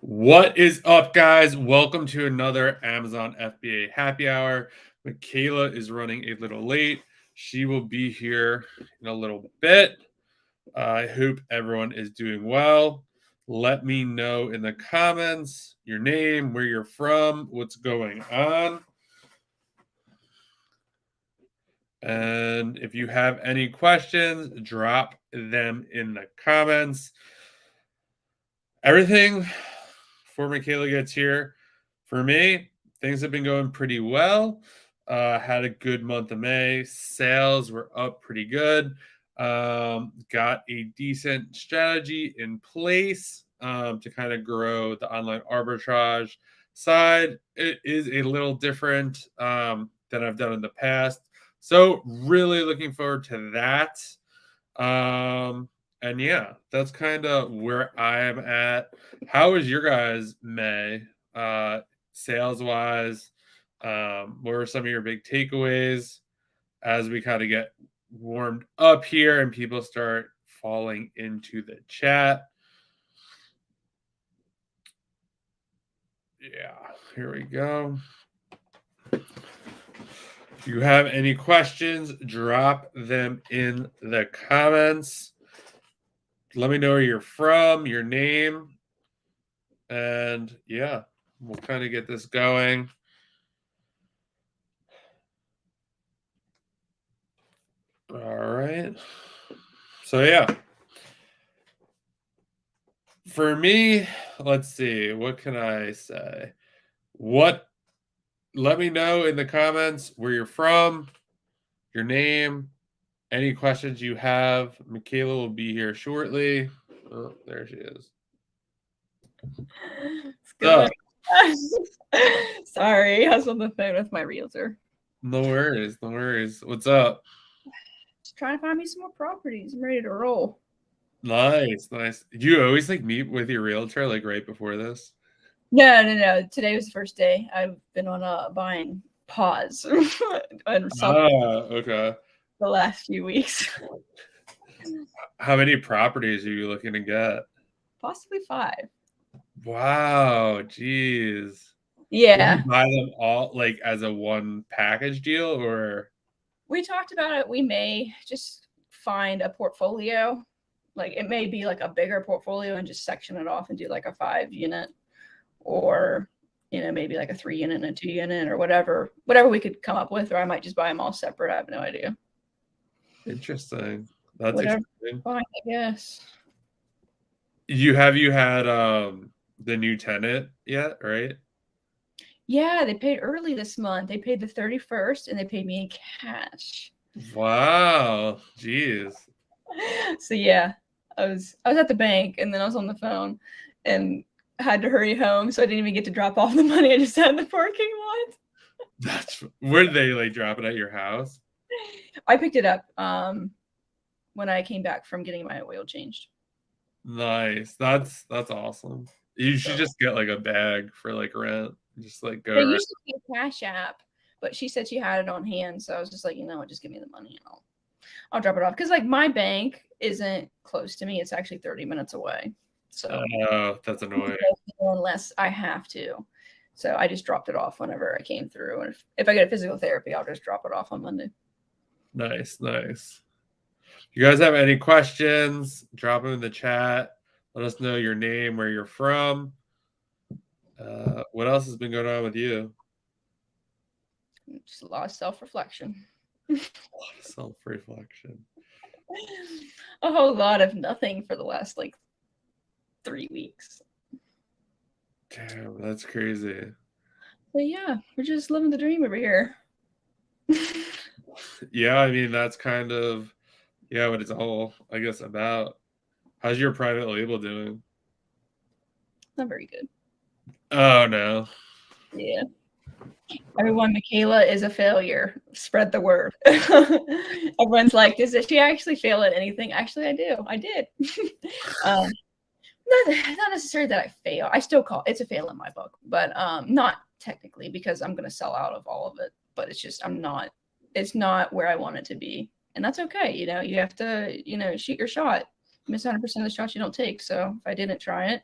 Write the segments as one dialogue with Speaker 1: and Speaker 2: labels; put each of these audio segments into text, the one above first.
Speaker 1: What is up, guys? Welcome to another Amazon FBA Happy Hour. Michaela is running a little late. She will be here in a little bit. I hope everyone is doing well. Let me know in the comments your name, where you're from, what's going on. And if you have any questions, drop them in the comments. Everything before Michaela gets here, for me, things have been going pretty well. Had a good month of May. Sales were up pretty good. Got a decent strategy in place to kind of grow the online arbitrage side. It is a little different than I've done in the past. So really looking forward to that. And yeah, that's kind of where I am at. How was your guys' May, sales wise? What were some of your big takeaways as we kind of get warmed up here and people start falling into the chat? Yeah, here we go. If you have any questions, drop them in the comments. Let me know where you're from, your name, and yeah, we'll kind of get this going. All right. So yeah. For me, let's see, what can I say? Let me know in the comments where you're from, your name, any questions you have. Michaela will be here shortly. Oh, there she is.
Speaker 2: Sorry, I was on the phone with my realtor.
Speaker 1: No worries, no worries. What's up?
Speaker 2: Just trying to find me some more properties. I'm ready to roll.
Speaker 1: Nice, nice. Do you always like meet with your realtor like right before this?
Speaker 2: No. Today was the first day. I've been on a buying pause
Speaker 1: Okay.
Speaker 2: the last few weeks.
Speaker 1: How many properties are you looking to get?
Speaker 2: Possibly 5.
Speaker 1: Wow, geez.
Speaker 2: Yeah.
Speaker 1: Will you buy them all like as a one package deal, or?
Speaker 2: We talked about it. We may just find a portfolio. Like it may be like a bigger portfolio and just section it off and do like a 5-unit, or maybe like a 3-unit and a 2-unit, or whatever we could come up with. Or I might just buy them all separate. I have no idea.
Speaker 1: Interesting. That's
Speaker 2: Whatever.
Speaker 1: exciting.
Speaker 2: Fine, I guess.
Speaker 1: You had the new tenant yet, right?
Speaker 2: Yeah, they paid early this month. They paid the 31st and they paid me in cash.
Speaker 1: Wow, geez.
Speaker 2: So yeah, I was at the bank and then I was on the phone and had to hurry home, so I didn't even get to drop off the money. I just sat in the parking lot.
Speaker 1: Where did they like drop it at your house?
Speaker 2: I picked it up when I came back from getting my oil changed.
Speaker 1: Nice. That's awesome. You should just get like a bag for like rent. Just like go
Speaker 2: They
Speaker 1: around.
Speaker 2: used to be a Cash App, but she said she had it on hand, so I was just like, just give me the money and I'll drop it off. Because like my bank isn't close to me; it's actually 30 minutes away. So
Speaker 1: that's annoying.
Speaker 2: Unless I have to, so I just dropped it off whenever I came through. And if I get a physical therapy, I'll just drop it off on Monday.
Speaker 1: Nice. You guys have any questions? Drop them in the chat. Let us know your name, where you're from. What else has been going on with you?
Speaker 2: Just a lot of self-reflection. A whole lot of nothing for the last 3 weeks.
Speaker 1: Damn, that's crazy.
Speaker 2: But yeah, we're just living the dream over here.
Speaker 1: Yeah, I mean that's kind of what it's all, I guess, about. How's your private label doing?
Speaker 2: Not very good.
Speaker 1: Oh no.
Speaker 2: Yeah. Everyone, Michaela is a failure. Spread the word. Everyone's like, does she actually fail at anything? Actually, I do. I did. Not necessarily that I fail. I still call it's a fail in my book, but not technically, because I'm going to sell out of all of it. But it's just it's not where I want it to be. And that's okay. You have to, shoot your shot. You miss 100% of the shots you don't take. So if I didn't try it,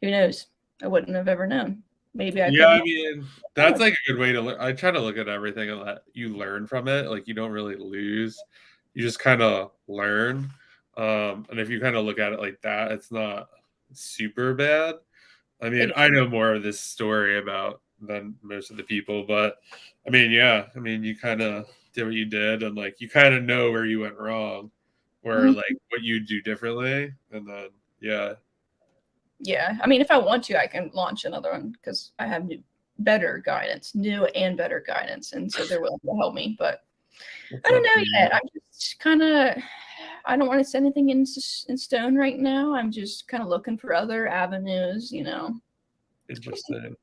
Speaker 2: who knows? I wouldn't have ever known. Maybe I
Speaker 1: Yeah,
Speaker 2: could.
Speaker 1: I mean, that's like a good way to look. I try to look at everything and let you learn from it. Like you don't really lose. You just kind of learn. And if you kind of look at it like that, it's not super bad. I mean, I know more of this story about than most of the people, but I mean, yeah, I mean, you kind of did what you did, and like you kind of know where you went wrong, or like what you do differently, and then yeah.
Speaker 2: Yeah, I mean, if I want to, I can launch another one because I have new and better guidance, and so they're willing to help me. But I don't know yet. I'm just kind of, I don't want to set anything in stone right now. I'm just kind of looking for other avenues, you know.
Speaker 1: Interesting.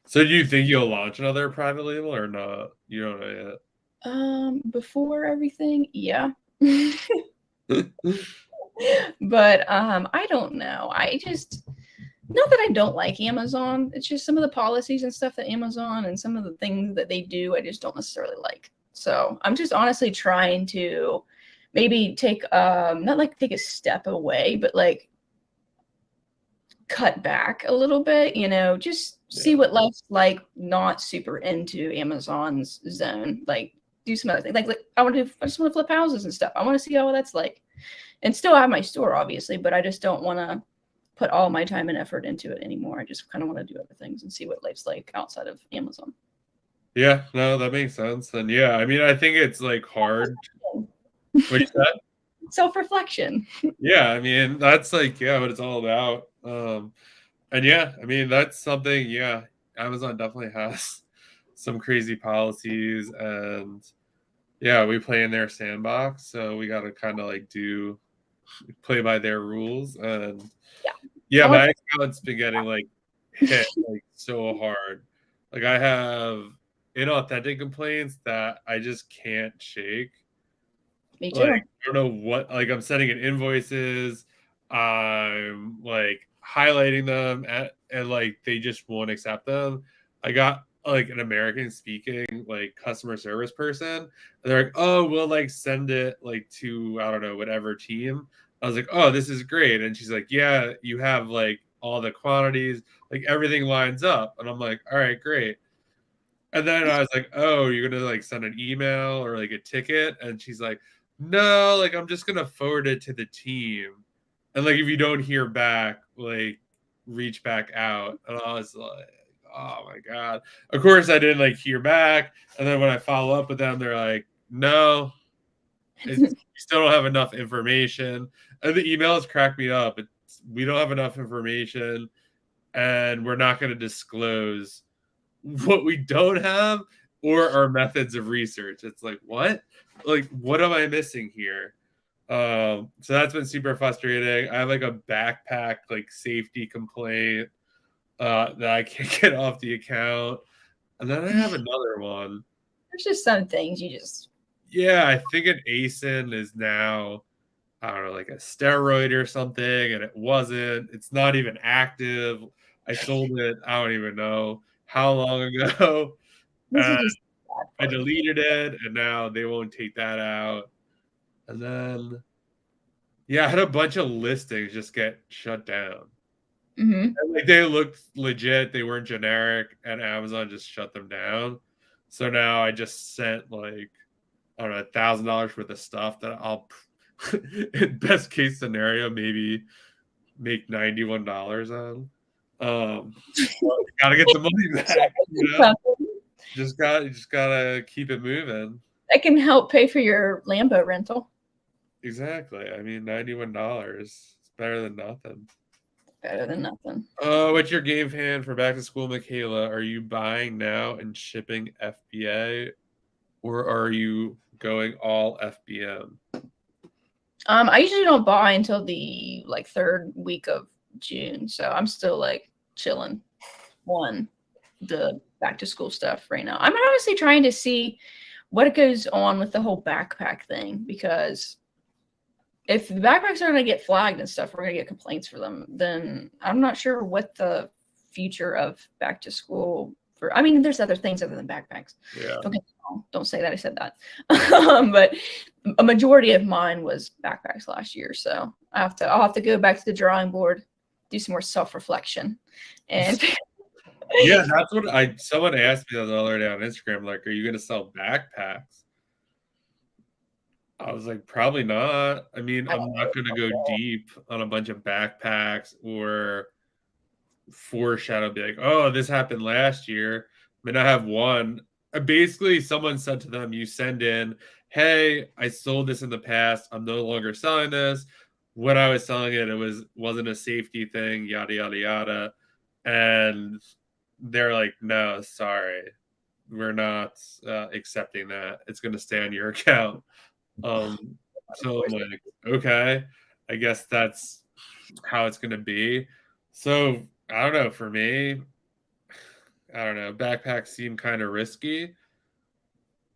Speaker 1: So do you think you'll launch another private label or not? You don't know
Speaker 2: yet. Before everything, yeah. But I don't know. I just, not that I don't like Amazon. It's just some of the policies and stuff that Amazon and some of the things that they do, I just don't necessarily like. So I'm just honestly trying to maybe take, not like take a step away, but like cut back a little bit, you know, just see what life's like, not super into Amazon's zone. Like do some other things. Like I just want to flip houses and stuff. I want to see how that's like. And still have my store, obviously, but I just don't want to put all my time and effort into it anymore. I just kind of want to do other things and see what life's like outside of Amazon.
Speaker 1: Yeah, no, that makes sense. And yeah, I mean, I think it's like hard. What you said?
Speaker 2: Self-reflection.
Speaker 1: Yeah, I mean, that's like, yeah, what it's all about. And yeah, I mean, that's something, yeah, Amazon definitely has some crazy policies. And yeah, we play in their sandbox. So we got to kind of like play by their rules. And yeah, my account's been getting like hit like so hard. Like I have inauthentic complaints that I just can't shake.
Speaker 2: Me too.
Speaker 1: Like I don't know what, like I'm sending in invoices, I'm like highlighting them and like they just won't accept them. I got like an American speaking like customer service person, and they're like, oh, we'll like send it like to I don't know whatever team. I was like, oh, this is great. And she's like, yeah, you have like all the quantities, like everything lines up. And I'm like, all right, great. And then I was like, oh, you're gonna like send an email or like a ticket? And she's like, no, like I'm just gonna forward it to the team. And like if you don't hear back, like reach back out. And I was like, oh my God. Of course I didn't like hear back. And then when I follow up with them, they're like, no, you still don't have enough information. And the emails crack me up. We don't have enough information and we're not going to disclose what we don't have or our methods of research. It's like, what? Like, what am I missing here? So that's been super frustrating. I have like a backpack like safety complaint that I can't get off the account. And then I have another one.
Speaker 2: There's just some things you just...
Speaker 1: Yeah, I think an ASIN is now, I don't know, like a steroid or something, and it wasn't. It's not even active. I sold it, I don't even know how long ago. I deleted it, and now they won't take that out. And then, yeah, I had a bunch of listings just get shut down.
Speaker 2: Mm-hmm.
Speaker 1: Like they looked legit, they weren't generic, and Amazon just shut them down. So now I just sent like I don't know $1,000 worth of stuff that I'll, in best case scenario, maybe make $91 on. Gotta get the money back. You know? Just gotta keep it moving.
Speaker 2: That can help pay for your Lambo rental.
Speaker 1: Exactly. I mean, $91. It's better than nothing.
Speaker 2: Better than nothing.
Speaker 1: What's your game plan for back to school, Michaela? Are you buying now and shipping FBA, or are you going all FBM?
Speaker 2: I usually don't buy until the like third week of June, so I'm still like chilling on the back to school stuff right now. I'm honestly trying to see what goes on with the whole backpack thing, because if the backpacks are going to get flagged and stuff, we're going to get complaints for them, then I'm not sure what the future of back to school for. I mean, there's other things other than backpacks.
Speaker 1: Yeah.
Speaker 2: Don't say that I said that. But a majority of mine was backpacks last year, so I'll have to go back to the drawing board do some more self-reflection. And
Speaker 1: yeah, that's what someone asked me the other day on Instagram, like, are you going to sell backpacks? I was like, probably not. I mean, I'm not going to go deep on a bunch of backpacks or foreshadow, be like, oh, this happened last year. I mean, I have one. Basically, someone said to them, you send in, hey, I sold this in the past. I'm no longer selling this. When I was selling it, wasn't a safety thing, yada, yada, yada. And they're like, no, sorry. We're not accepting that. It's going to stay on your account. So I'm like, okay, I guess that's how it's going to be. So I don't know. For me, I don't know. Backpacks seem kind of risky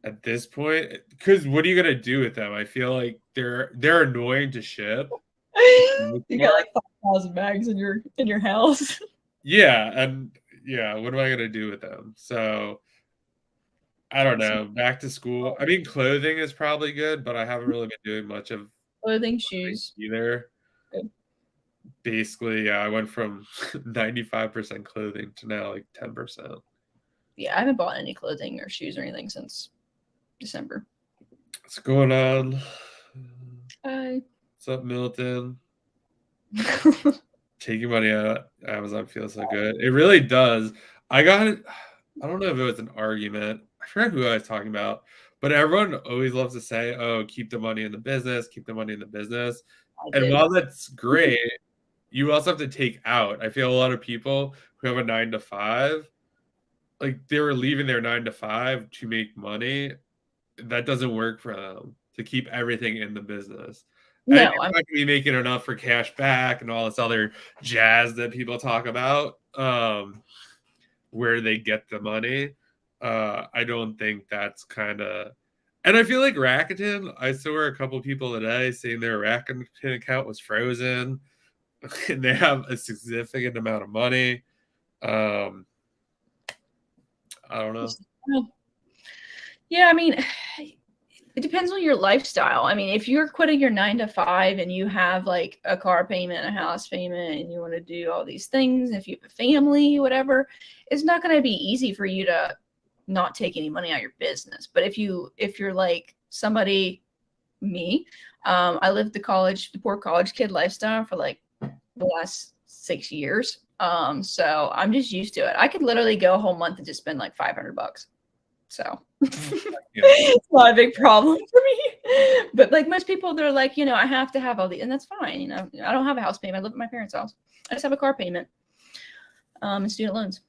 Speaker 1: at this point because what are you gonna do with them? I feel like they're annoying to ship.
Speaker 2: You got like 5,000 bags in your house.
Speaker 1: Yeah, and yeah, what am I gonna do with them? So I don't know. Back to school. I mean, clothing is probably good, but I haven't really been doing much of
Speaker 2: Clothing, shoes
Speaker 1: either.
Speaker 2: Good.
Speaker 1: Basically, yeah, I went from 95% clothing to now like 10%.
Speaker 2: Yeah, I haven't bought any clothing or shoes or anything since December.
Speaker 1: What's going on?
Speaker 2: Hi.
Speaker 1: What's up, Milton? Taking money out of Amazon feels so good. It really does. I don't know if it was an argument. I forgot who I was talking about, but everyone always loves to say, oh, keep the money in the business, keep the money in the business. And while that's great, you also have to take out. I feel a lot of people who have a 9 to 5, like they were leaving their 9 to 5 to make money. That doesn't work for them to keep everything in the business. And
Speaker 2: No,
Speaker 1: you're not going to be making enough for cash back and all this other jazz that people talk about, where they get the money. I don't think that's kind of. And I feel like Rakuten, I saw a couple of people today saying their Rakuten account was frozen and they have a significant amount of money. I don't know.
Speaker 2: Yeah, I mean, it depends on your lifestyle. I mean, if you're quitting your 9 to 5 and you have like a car payment, a house payment, and you want to do all these things, if you have a family, whatever, it's not going to be easy for you to not take any money out of your business. But if you're like somebody, me, I lived the poor college kid lifestyle for like the last 6 years. So I'm just used to it. I could literally go a whole month and just spend like $500. So it's not a big problem for me. But like most people, they're like, I have to have all these, and that's fine. I don't have a house payment. I live at my parents' house. I just have a car payment, and student loans.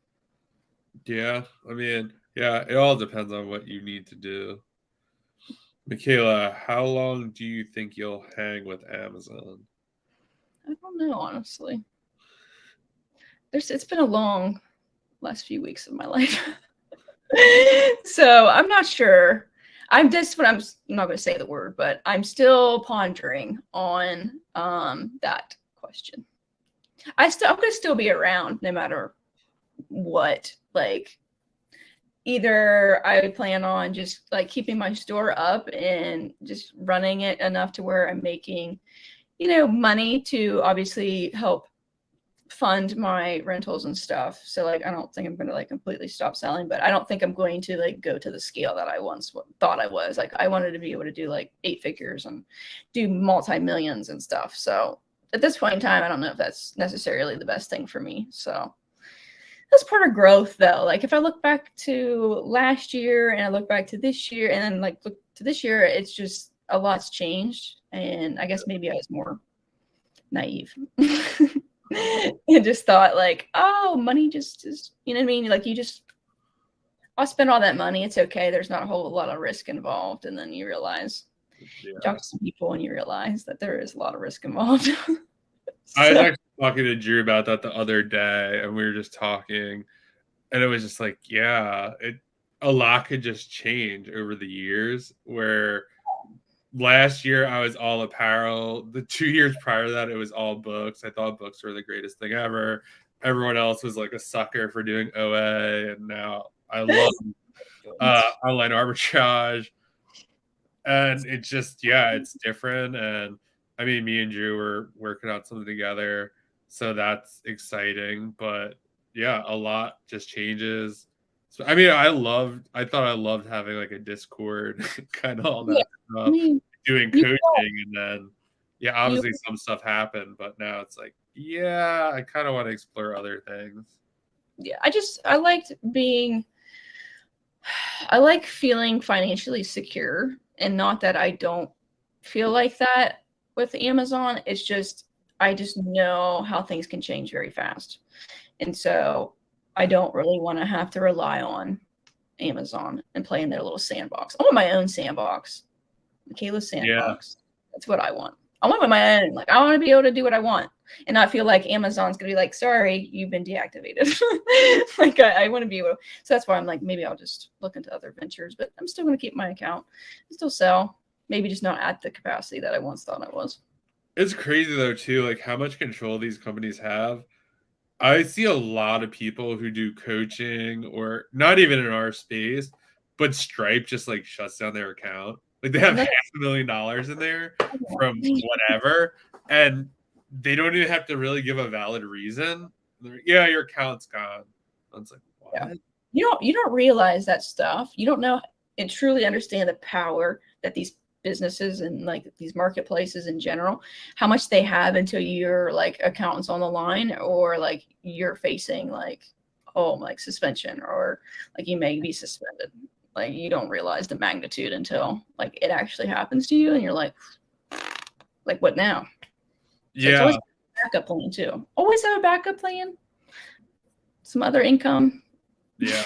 Speaker 1: Yeah, I mean, yeah, it all depends on what you need to do. Michaela, how long do you think you'll hang with Amazon?
Speaker 2: I don't know, honestly. It's been a long last few weeks of my life. So I'm not sure. I'm not going to say the word, but I'm still pondering on that question. I'm going to still be around no matter what. Like, either I would plan on just like keeping my store up and just running it enough to where I'm making, money to obviously help fund my rentals and stuff. So like I don't think I'm going to like completely stop selling, but I don't think I'm going to like go to the scale that I once thought I was. Like I wanted to be able to do like 8 figures and do multi-millions and stuff. So at this point in time, I don't know if that's necessarily the best thing for me. So that's part of growth though. Like if I look back to last year and I look back to this year and then like look to this year, it's just a lot's changed. And I guess maybe I was more naive. And just thought like, oh, money just is, you know what I mean? Like I'll spend all that money. It's okay. There's not a whole lot of risk involved. And then you realize, you talk to some people and you realize that there is a lot of risk involved.
Speaker 1: I was actually talking to Drew about that the other day and we were just talking and it was just like, yeah, a lot could just change over the years where last year I was all apparel. The 2 years prior to that, it was all books. I thought books were the greatest thing ever. Everyone else was like a sucker for doing OA, and now I love online arbitrage. And it's just, yeah, it's different. And I mean, me and Drew were working out something together. So that's exciting. But yeah, a lot just changes. So, I mean, I thought I loved having like a Discord, kind of all
Speaker 2: Yeah,
Speaker 1: that
Speaker 2: I
Speaker 1: stuff,
Speaker 2: mean,
Speaker 1: doing
Speaker 2: you
Speaker 1: coaching, and then yeah,
Speaker 2: you
Speaker 1: obviously some stuff happened, but now it's like, yeah, I kind of want to explore other things.
Speaker 2: yeah, I liked being I like feeling financially secure, and not that I don't feel like that with Amazon. It's just I just know how things can change very fast. And so I don't really want to have to rely on Amazon and play in their little sandbox. I want my own sandbox. Michaela's
Speaker 1: Yeah.
Speaker 2: sandbox. That's what I want. I want my own. Like, I want to be able to do what I want and not feel like Amazon's gonna be like, sorry, you've been deactivated. Like, I want to be able to. So that's why I'm like, maybe I'll just look into other ventures, but I'm still gonna keep my account and still sell. Maybe just not at the capacity that I once thought I was.
Speaker 1: It's crazy though too, like how much control these companies have. I see a lot of people who do coaching or not even in our space, but Stripe just like shuts down their account. Like they have
Speaker 2: And then
Speaker 1: $500,000 in there from whatever, and they don't even have to really give a valid reason. They're like, yeah, your account's gone. I was like, what?
Speaker 2: yeah. You don't realize that stuff. You don't know and truly understand the power that these businesses and like these marketplaces in general, how much they have until your like accountant's on the line, or like you're facing like, oh, like suspension, or like you may be suspended. Like you don't realize the magnitude until like it actually happens to you, and you're like what now? So it's
Speaker 1: Yeah,
Speaker 2: always a backup plan too. Always have a backup plan. Some other income.
Speaker 1: yeah,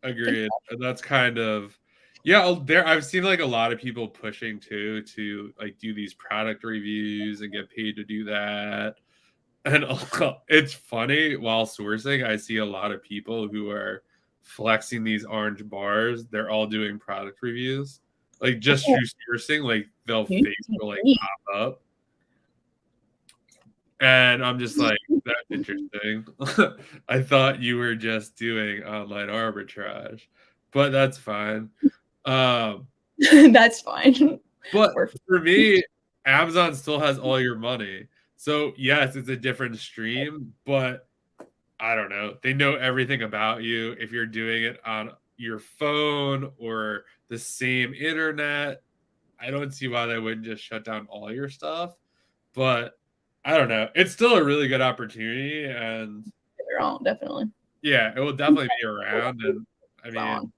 Speaker 1: agreed. And that's kind of yeah. There, I've seen like a lot of people pushing too to like do these product reviews and get paid to do that. And it's funny while sourcing, I see a lot of people who are flexing these orange bars. They're all doing product reviews, like just through sourcing. Like they'll face will like pop up, and I'm just like, that's interesting. I thought you were just doing online arbitrage, but that's fine. Um,
Speaker 2: That's fine.
Speaker 1: but
Speaker 2: Or
Speaker 1: for me, Amazon still has all your money. So yes, it's a different stream, but I don't know. They know everything about you. If you're doing it on your phone or the same internet, I don't see why they wouldn't just shut down all your stuff. But I don't know. It's still a really good opportunity, and
Speaker 2: they're on, definitely.
Speaker 1: yeah, it will definitely be around. And I mean,
Speaker 2: On.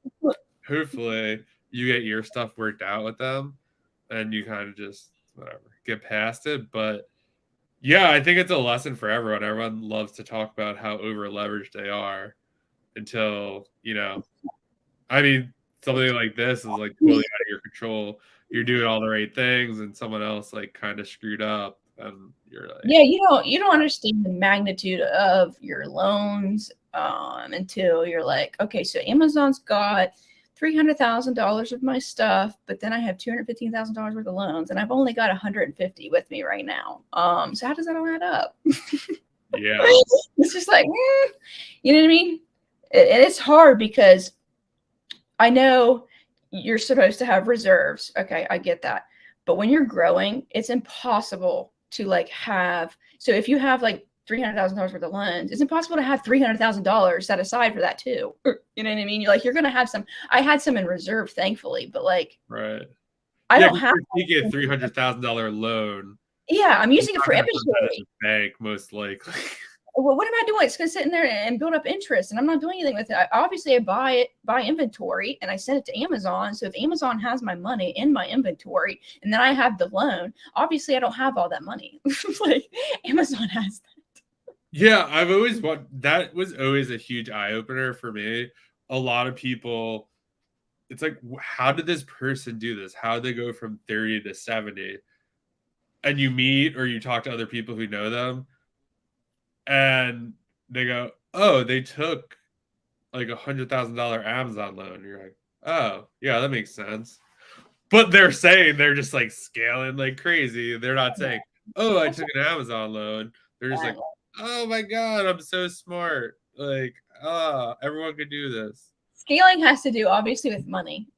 Speaker 1: hopefully you get your stuff worked out with them, and you kind of just whatever get past it. But yeah, I think it's a lesson for everyone. Everyone loves to talk about how over leveraged they are until, I mean, something like this is like totally out of your control. You're doing all the right things and someone else like kind of screwed up and you're like,
Speaker 2: Yeah, you don't understand the magnitude of your loans until you're like, okay, so Amazon's got $300,000 of my stuff, but then I have $215,000 worth of loans, and I've only got 150 with me right now. So how does that all add up?
Speaker 1: yeah,
Speaker 2: It's just like, you know what I mean? And it's hard because I know you're supposed to have reserves. Okay, I get that. But when you're growing, it's impossible to like have. So if you have like $300,000 worth of loans, it's impossible to have $300,000 set aside for that too. You know what I mean? You're gonna have some. I had some in reserve, thankfully, but like,
Speaker 1: right.
Speaker 2: I
Speaker 1: Yeah,
Speaker 2: don't have.
Speaker 1: you're taking a $300,000 loan.
Speaker 2: Yeah, I'm using it
Speaker 1: You're
Speaker 2: for
Speaker 1: not gonna put that
Speaker 2: inventory.
Speaker 1: in the bank, most likely.
Speaker 2: Well, what am I doing? It's going to sit in there and build up interest, and I'm not doing anything with it. Obviously, I buy inventory, and I send it to Amazon. So if Amazon has my money in my inventory, and then I have the loan, obviously I don't have all that money. Like Amazon has that.
Speaker 1: Yeah, I've always that was always a huge eye opener for me. A lot of people, it's like, how did this person do this? How did they go from 30 to 70? And you meet or you talk to other people who know them, and they go, "Oh, they took like $100,000 Amazon loan." You're like, "Oh, yeah, that makes sense." But they're saying they're just like scaling like crazy. They're not saying, "Oh, I took an Amazon loan." They're just like, "Oh my god, I'm so smart." Like, everyone could do this.
Speaker 2: Scaling has to do obviously with money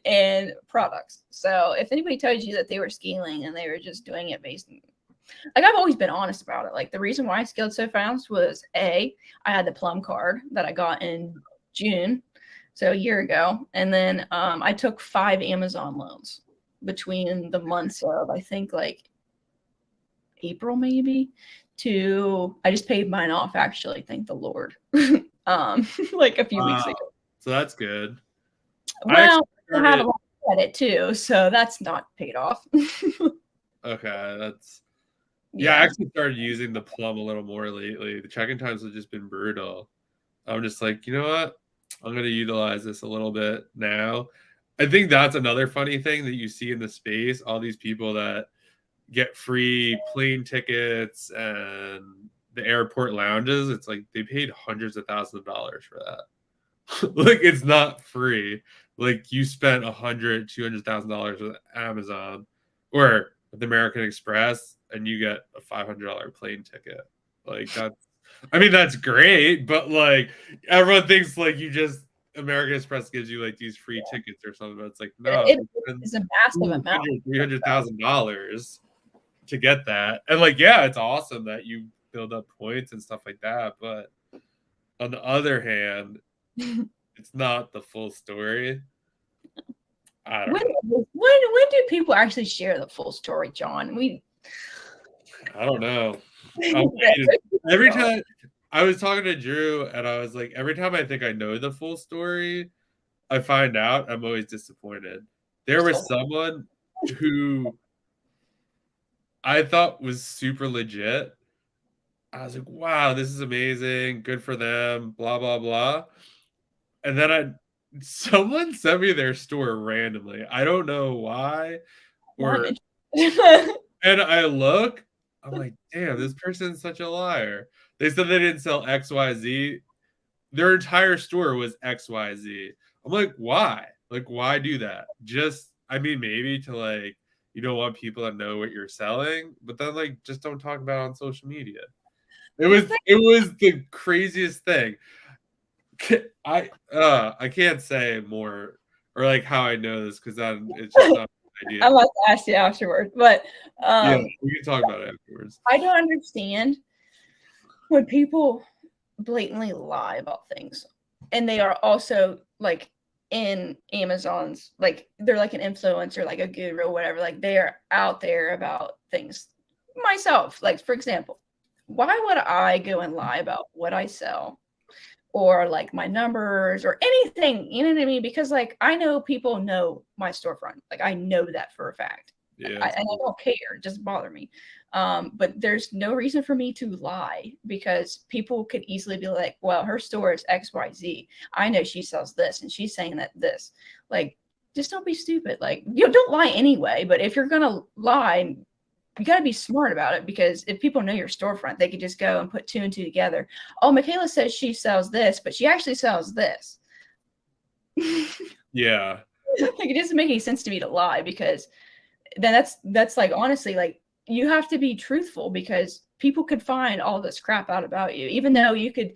Speaker 2: and products. So if anybody tells you that they were scaling and they were just doing it based on like I've always been honest about it. Like the reason why I scaled so fast was I had the Plum card that I got in June, so a year ago, and then I took 5 Amazon loans between the months of, I think, like April maybe, to I just paid mine off actually, thank the Lord. Like a few weeks ago.
Speaker 1: So that's good.
Speaker 2: Well, I have a lot of credit too, so that's not paid off.
Speaker 1: Okay, that's yeah. I actually started using the Plum a little more lately. The check-in times have just been brutal. I'm just like, you know what? I'm going to utilize this a little bit now. I think that's another funny thing that you see in the space. All these people that get free plane tickets and the airport lounges. It's like they paid hundreds of thousands of dollars for that. Like it's not free. Like you spent $200,000 with Amazon or with American Express and you get a $500 plane ticket. Like that's great, but like everyone thinks like you just American Express gives you like these free tickets or something. But it's like no,
Speaker 2: it's a massive amount.
Speaker 1: $300,000 to get that, and like yeah, it's awesome that you build up points and stuff like that. But on the other hand, it's not the full story. I don't know.
Speaker 2: When do people actually share the full story, John?
Speaker 1: I don't know. Every time I was talking to Drew and I was like, every time I think I know the full story, I find out I'm always disappointed. There was someone who I thought was super legit. I was like, wow, this is amazing. Good for them, blah, blah, blah. And then someone sent me their store randomly. I don't know why. And I look, I'm like, damn, this person's such a liar. They said they didn't sell XYZ. Their entire store was XYZ. I'm like, why? Like, why do that? Maybe to like, you don't want people to know what you're selling, but then like, just don't talk about it on social media. It was the craziest thing. I can't say more or like how I know this because then it's just not an idea.
Speaker 2: I must ask you afterwards, but
Speaker 1: yeah, we can talk about it afterwards.
Speaker 2: I don't understand when people blatantly lie about things, and they are also like in Amazon's, like they're like an influencer, like a guru or whatever, like they are out there about things. Myself, like for example, why would I go and lie about what I sell or like my numbers or anything, you know what I mean? Because like I know people know my storefront, like I know that for a fact.
Speaker 1: Yeah,
Speaker 2: I don't care, it doesn't bother me. But there's no reason for me to lie because people could easily be like, well, her store is XYZ. I know she sells this and she's saying that this. Like, just don't be stupid. Like, don't lie anyway. But if you're gonna lie, you got to be smart about it, because if people know your storefront, they could just go and put 2 and 2 together. Oh, Michaela says she sells this, but she actually sells this.
Speaker 1: Yeah.
Speaker 2: Like, it doesn't make any sense to me to lie, because then that's like, honestly, like you have to be truthful, because people could find all this crap out about you, even though you could,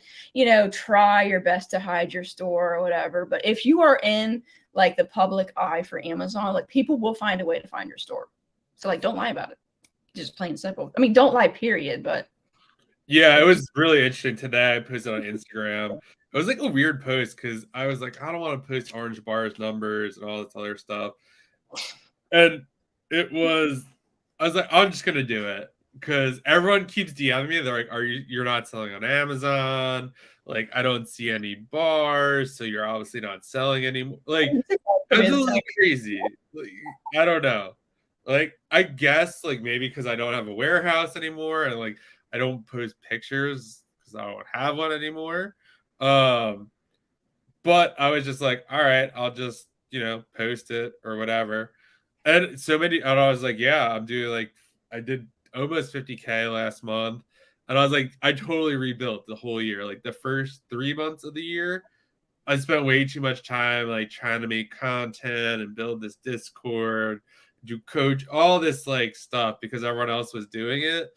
Speaker 2: try your best to hide your store or whatever. But if you are in like the public eye for Amazon, like people will find a way to find your store. So like, don't lie about it. Just plain simple. I mean, don't lie, period. But
Speaker 1: yeah, it was really interesting today. I posted on Instagram. It was like a weird post because I was like, I don't want to post orange bars numbers and all this other stuff. And I was like, I'm just gonna do it because everyone keeps DMing me. They're like, you're not selling on Amazon? Like, I don't see any bars, so you're obviously not selling anymore. Like, absolutely crazy. Like, I don't know. Like, I guess like maybe because I don't have a warehouse anymore and like I don't post pictures because I don't have one anymore. But I was just like, all right, I'll just post it or whatever. And I was like, yeah, I'm doing like, I did almost 50K last month. And I was like, I totally rebuilt the whole year. Like the first 3 months of the year, I spent way too much time like trying to make content and build this Discord, do coach, all this like stuff because everyone else was doing it.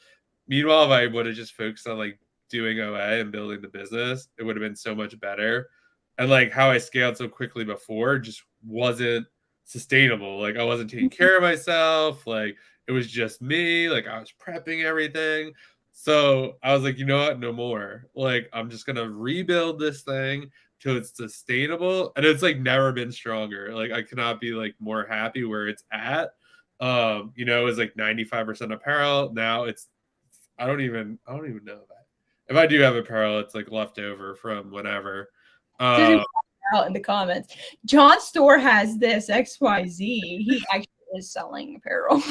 Speaker 1: Meanwhile, if I would have just focused on like doing OA and building the business, it would have been so much better. And like how I scaled so quickly before just wasn't sustainable. Like I wasn't taking care of myself. Like it was just me. Like I was prepping everything. So I was like, you know what? No more. Like I'm just gonna rebuild this thing till it's sustainable. And it's like never been stronger. Like I cannot be like more happy where it's at. You know, it was like 95% apparel. Now it's I don't even know that. If I do have apparel, it's like leftover from whenever.
Speaker 2: Out in the comments. John's store has this XYZ. He actually is selling apparel.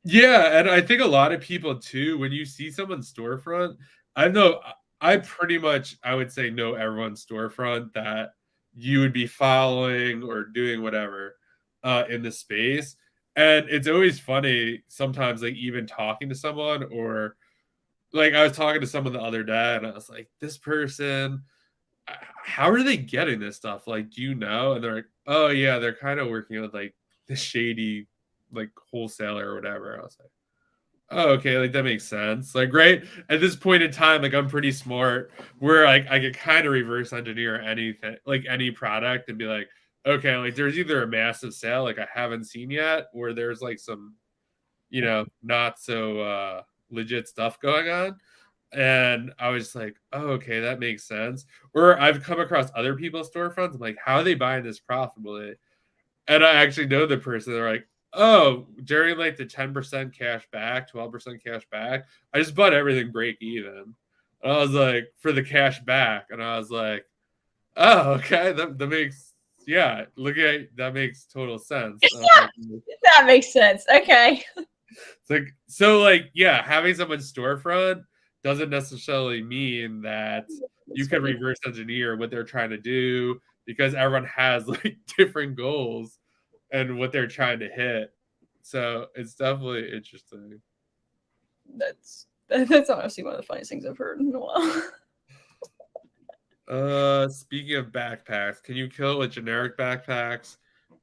Speaker 1: Yeah, and I think a lot of people too, when you see someone's storefront, I pretty much I would say know everyone's storefront that you would be following or doing whatever in the space. And it's always funny sometimes, like even talking to someone, or like I was talking to someone the other day and I was like, this person, how are they getting this stuff? Like, do you know? And they're like, oh yeah, they're kind of working with like the shady like wholesaler or whatever. I was like, oh, okay, like that makes sense. Like, right at this point in time, like I'm pretty smart where like I could kind of reverse engineer anything, like any product, and be like, okay, like there's either a massive sale like I haven't seen yet, or there's like some, you know, not so legit stuff going on. And I was just like, oh, okay, that makes sense. Or I've come across other people's storefronts. I'm like, how are they buying this profitably? And I actually know the person. They're like, oh, during like the 10% cash back, 12% cash back, I just bought everything break even. And I was like, for the cash back. And I was like, oh, okay, that makes, yeah, look at that makes total sense.
Speaker 2: That makes sense. Okay.
Speaker 1: It's like, so like, yeah, having someone's storefront doesn't necessarily mean that you can reverse engineer what they're trying to do, because everyone has like different goals and what they're trying to hit. So it's definitely interesting.
Speaker 2: That's honestly one of the funniest things I've heard in a while.
Speaker 1: Speaking of backpacks, can you kill with generic backpacks,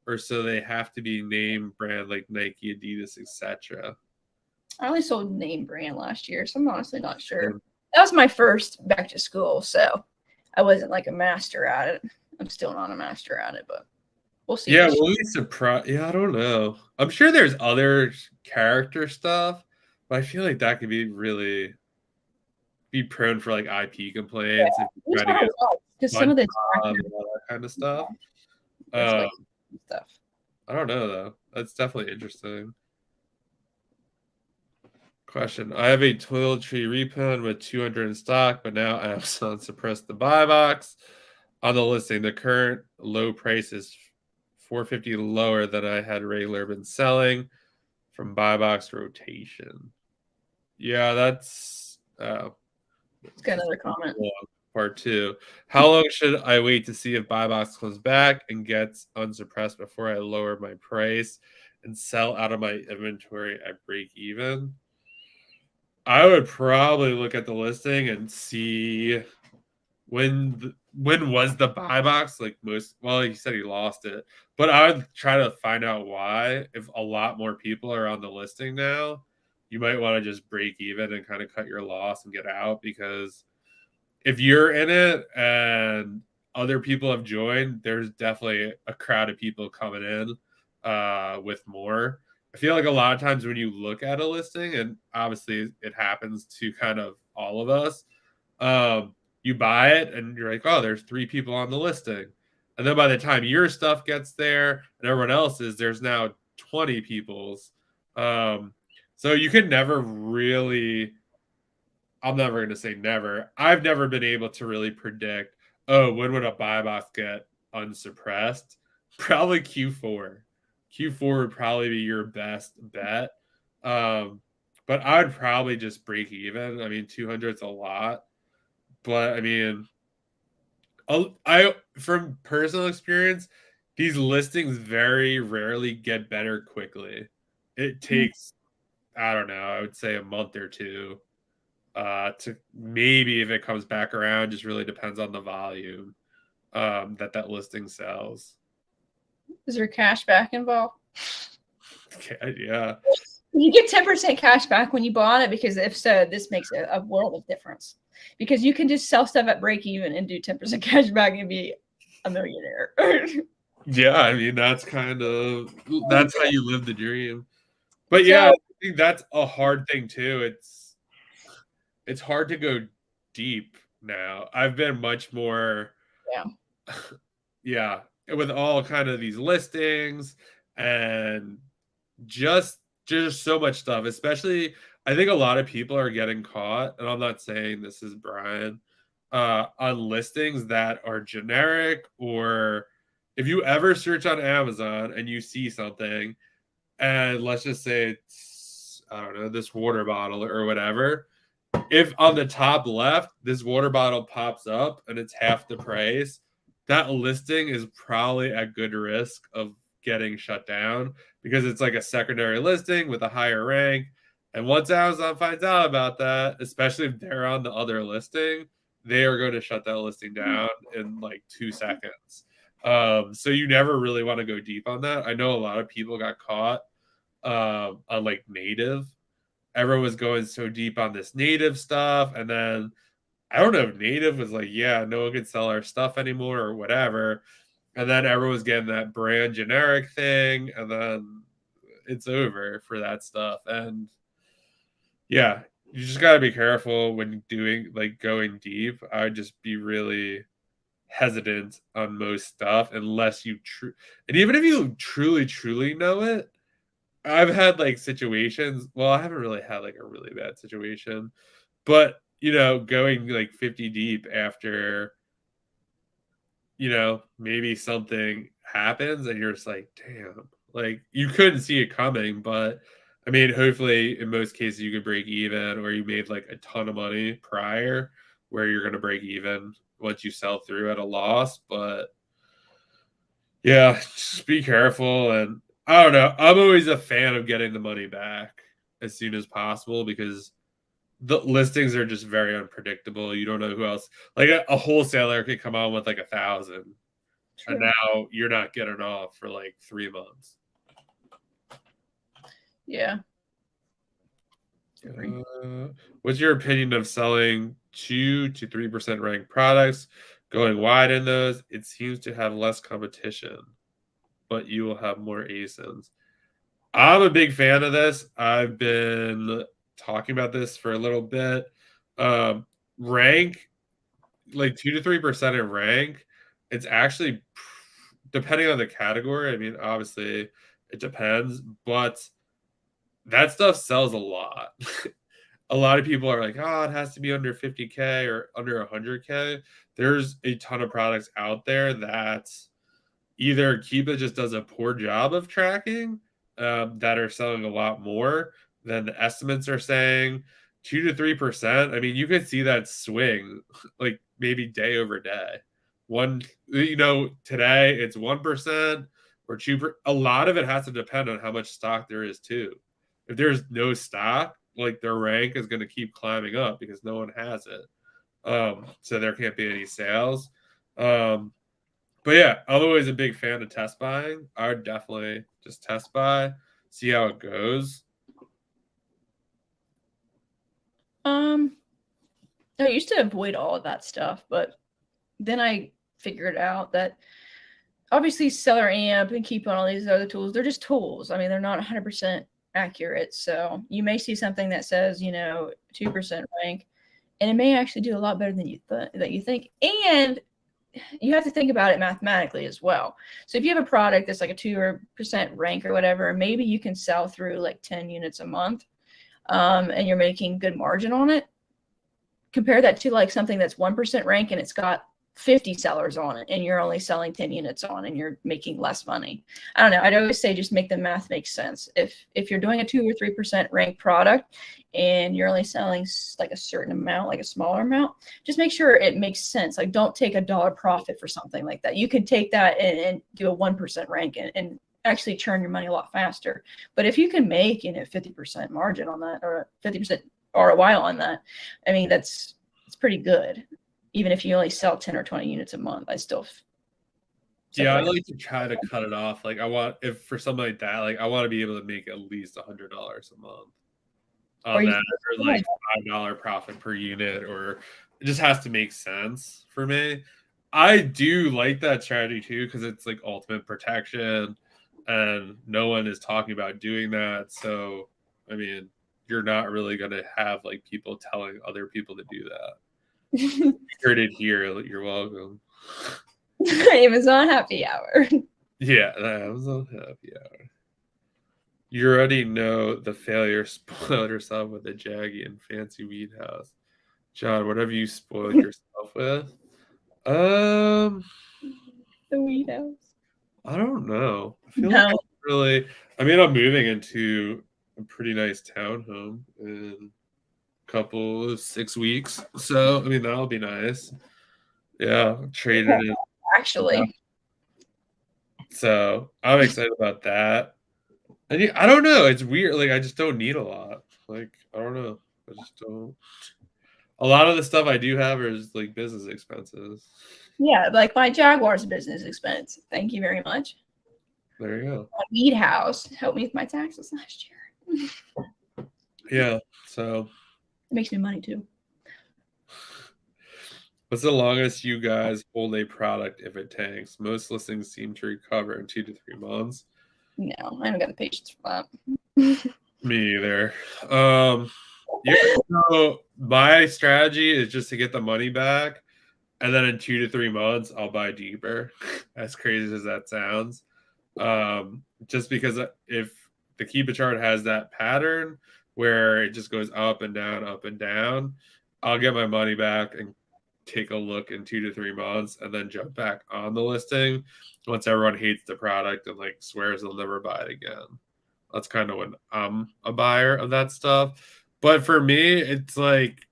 Speaker 1: or so they have to be name brand like Nike, Adidas, etc.?
Speaker 2: I only sold name brand last year, so I'm honestly not sure. That was my first back to school, so I wasn't like a master at it. I'm still not a master at it, but we'll see.
Speaker 1: Yeah, we'll be surprised. Yeah, I don't know. I'm sure there's other character stuff, but I feel like that could be really be prone for like IP complaints,
Speaker 2: because some of the
Speaker 1: all that kind of stuff. Stuff. I don't know though. That's definitely interesting. Question: I have a toiletry repen with 200 in stock, but now Amazon suppressed the buy box on the listing. The current low price is $450 lower than I had regular been selling from buy box rotation. Yeah, that's
Speaker 2: got another comment.
Speaker 1: Part 2. How long should I wait to see if buy box comes back and gets unsuppressed before I lower my price and sell out of my inventory at break even? I would probably look at the listing and see when was the buy box like most. Well, he said he lost it, but I would try to find out why. If a lot more people are on the listing now, you might want to just break even and kind of cut your loss and get out, because if you're in it and other people have joined, there's definitely a crowd of people coming in with more. I feel like a lot of times when you look at a listing, and obviously it happens to kind of all of us, you buy it and you're like, oh, there's 3 people on the listing. And then by the time your stuff gets there and everyone else's, there's now 20 people's. So you can never really, I'm never going to say never. I've never been able to really predict, oh, when would a buy box get unsuppressed? Probably Q4. Q4 would probably be your best bet. But I would probably just break even. I mean, 200 is a lot. But I mean, I from personal experience, these listings very rarely get better quickly. It takes, I don't know, I would say a month or two to maybe, if it comes back around, just really depends on the volume that listing sells.
Speaker 2: Is there cash back involved?
Speaker 1: Okay, yeah.
Speaker 2: You get 10% cash back when you bought it, because if so, this makes a world of difference. Because you can just sell stuff at break even and do 10% cash back and be a millionaire.
Speaker 1: Yeah, I mean that's how you live the dream. But yeah, think that's a hard thing too. It's hard to go deep now. I've been much more,
Speaker 2: Yeah.
Speaker 1: yeah, with all kind of these listings and just so much stuff. Especially, I think a lot of people are getting caught, and I'm not saying this is Brian, on listings that are generic, or if you ever search on Amazon and you see something, and let's just say it's, I don't know, this water bottle or whatever. If on the top left, this water bottle pops up and it's half the price, that listing is probably at good risk of getting shut down because it's like a secondary listing with a higher rank. And once Amazon finds out about that, especially if they're on the other listing, they are going to shut that listing down in like 2 seconds. So you never really want to go deep on that. I know a lot of people got caught on like native. Everyone was going so deep on this native stuff, and then I don't know if native was like, yeah, no one can sell our stuff anymore or whatever, and then everyone was getting that brand generic thing, and then it's over for that stuff. And yeah, you just got to be careful when doing like going deep. I would just be really hesitant on most stuff unless you and even if you truly know it. I've had like situations. Well, I haven't really had like a really bad situation, but going like 50 deep after, maybe something happens and you're just like, damn, like you couldn't see it coming. But I mean, hopefully in most cases you could break even, or you made like a ton of money prior where you're going to break even once you sell through at a loss. But yeah, just be careful. And I don't know. I'm always a fan of getting the money back as soon as possible because the listings are just very unpredictable. You don't know who else. Like a wholesaler could come on with like 1,000, and now you're not getting off for like 3 months.
Speaker 2: Yeah.
Speaker 1: What's your opinion of selling 2 to 3% ranked products, going wide in those? It seems to have less competition, but you will have more ASINs. I'm a big fan of this. I've been talking about this for a little bit. Rank, like 2 to 3% in rank, it's actually depending on the category. I mean, obviously it depends, but that stuff sells a lot. A lot of people are like, oh, it has to be under 50K or under 100K. There's a ton of products out there that either Kiva just does a poor job of tracking, that are selling a lot more than the estimates are saying. 2 to 3%. I mean, you could see that swing like maybe day over day. Today it's 1% or 2%. A lot of it has to depend on how much stock there is too. If there's no stock, like their rank is going to keep climbing up because no one has it. So there can't be any sales. But yeah, I'm always a big fan of test buying. I would definitely just test buy, see how it goes.
Speaker 2: I used to avoid all of that stuff, but then I figured out that obviously Seller Amp and Keep on all these other tools, they're just tools. I mean, they're not 100% accurate. So you may see something that says, 2% rank, and it may actually do a lot better than you think. And you have to think about it mathematically as well. So if you have a product that's like a 2% rank or whatever, maybe you can sell through like 10 units a month, and you're making good margin on it. Compare that to like something that's 1% rank and it's got 50 sellers on it and you're only selling 10 units on and you're making less money. I don't know. I'd always say just make the math make sense. If you're doing a 2 or 3% ranked product and you're only selling like a certain amount, like a smaller amount, just make sure it makes sense. Like don't take $1 profit for something like that. You can take that and do a 1% rank and actually churn your money a lot faster. But if you can make, 50% margin on that or 50% ROI on that, I mean, it's pretty good. Even if you only sell 10 or 20 units a month, I still.
Speaker 1: Yeah, I like to try to cut it off. Like if for something like that, like I want to be able to make at least $100 a month on that, or like $5 profit per unit, or it just has to make sense for me. I do like that strategy too because it's like ultimate protection, and no one is talking about doing that. So I mean, you're not really going to have like people telling other people to do that. You heard it here. You're welcome.
Speaker 2: Amazon Happy Hour.
Speaker 1: Yeah, Amazon Happy Hour. You already know the failure spoiled herself with a jaggy and fancy weed house. John, what have you spoiled yourself with?
Speaker 2: The weed house.
Speaker 1: I don't know. I feel
Speaker 2: No.
Speaker 1: like really. I mean, I'm moving into a pretty nice townhome in a couple of 6 weeks, so I mean that'll be nice. Yeah, traded it.
Speaker 2: Actually.
Speaker 1: So I'm excited about that. And I don't know. It's weird. Like I just don't need a lot. Like I don't know. I just don't. A lot of the stuff I do have is like business expenses.
Speaker 2: Yeah, like my Jaguar's business expense. Thank you very much.
Speaker 1: There you go.
Speaker 2: My weed house helped me with my taxes last year.
Speaker 1: Yeah. So
Speaker 2: it makes me money too.
Speaker 1: What's the longest you guys hold a product if it tanks? Most listings seem to recover in 2 to 3 months.
Speaker 2: No, I don't got the patience for that.
Speaker 1: Me either. Yeah, so my strategy is just to get the money back, and then in 2 to 3 months, I'll buy deeper. As crazy as that sounds, just because if the Keepa chart has that pattern where it just goes up and down, I'll get my money back and take a look in 2 to 3 months and then jump back on the listing once everyone hates the product and like swears they'll never buy it again. That's kind of when I'm a buyer of that stuff. But for me, it's like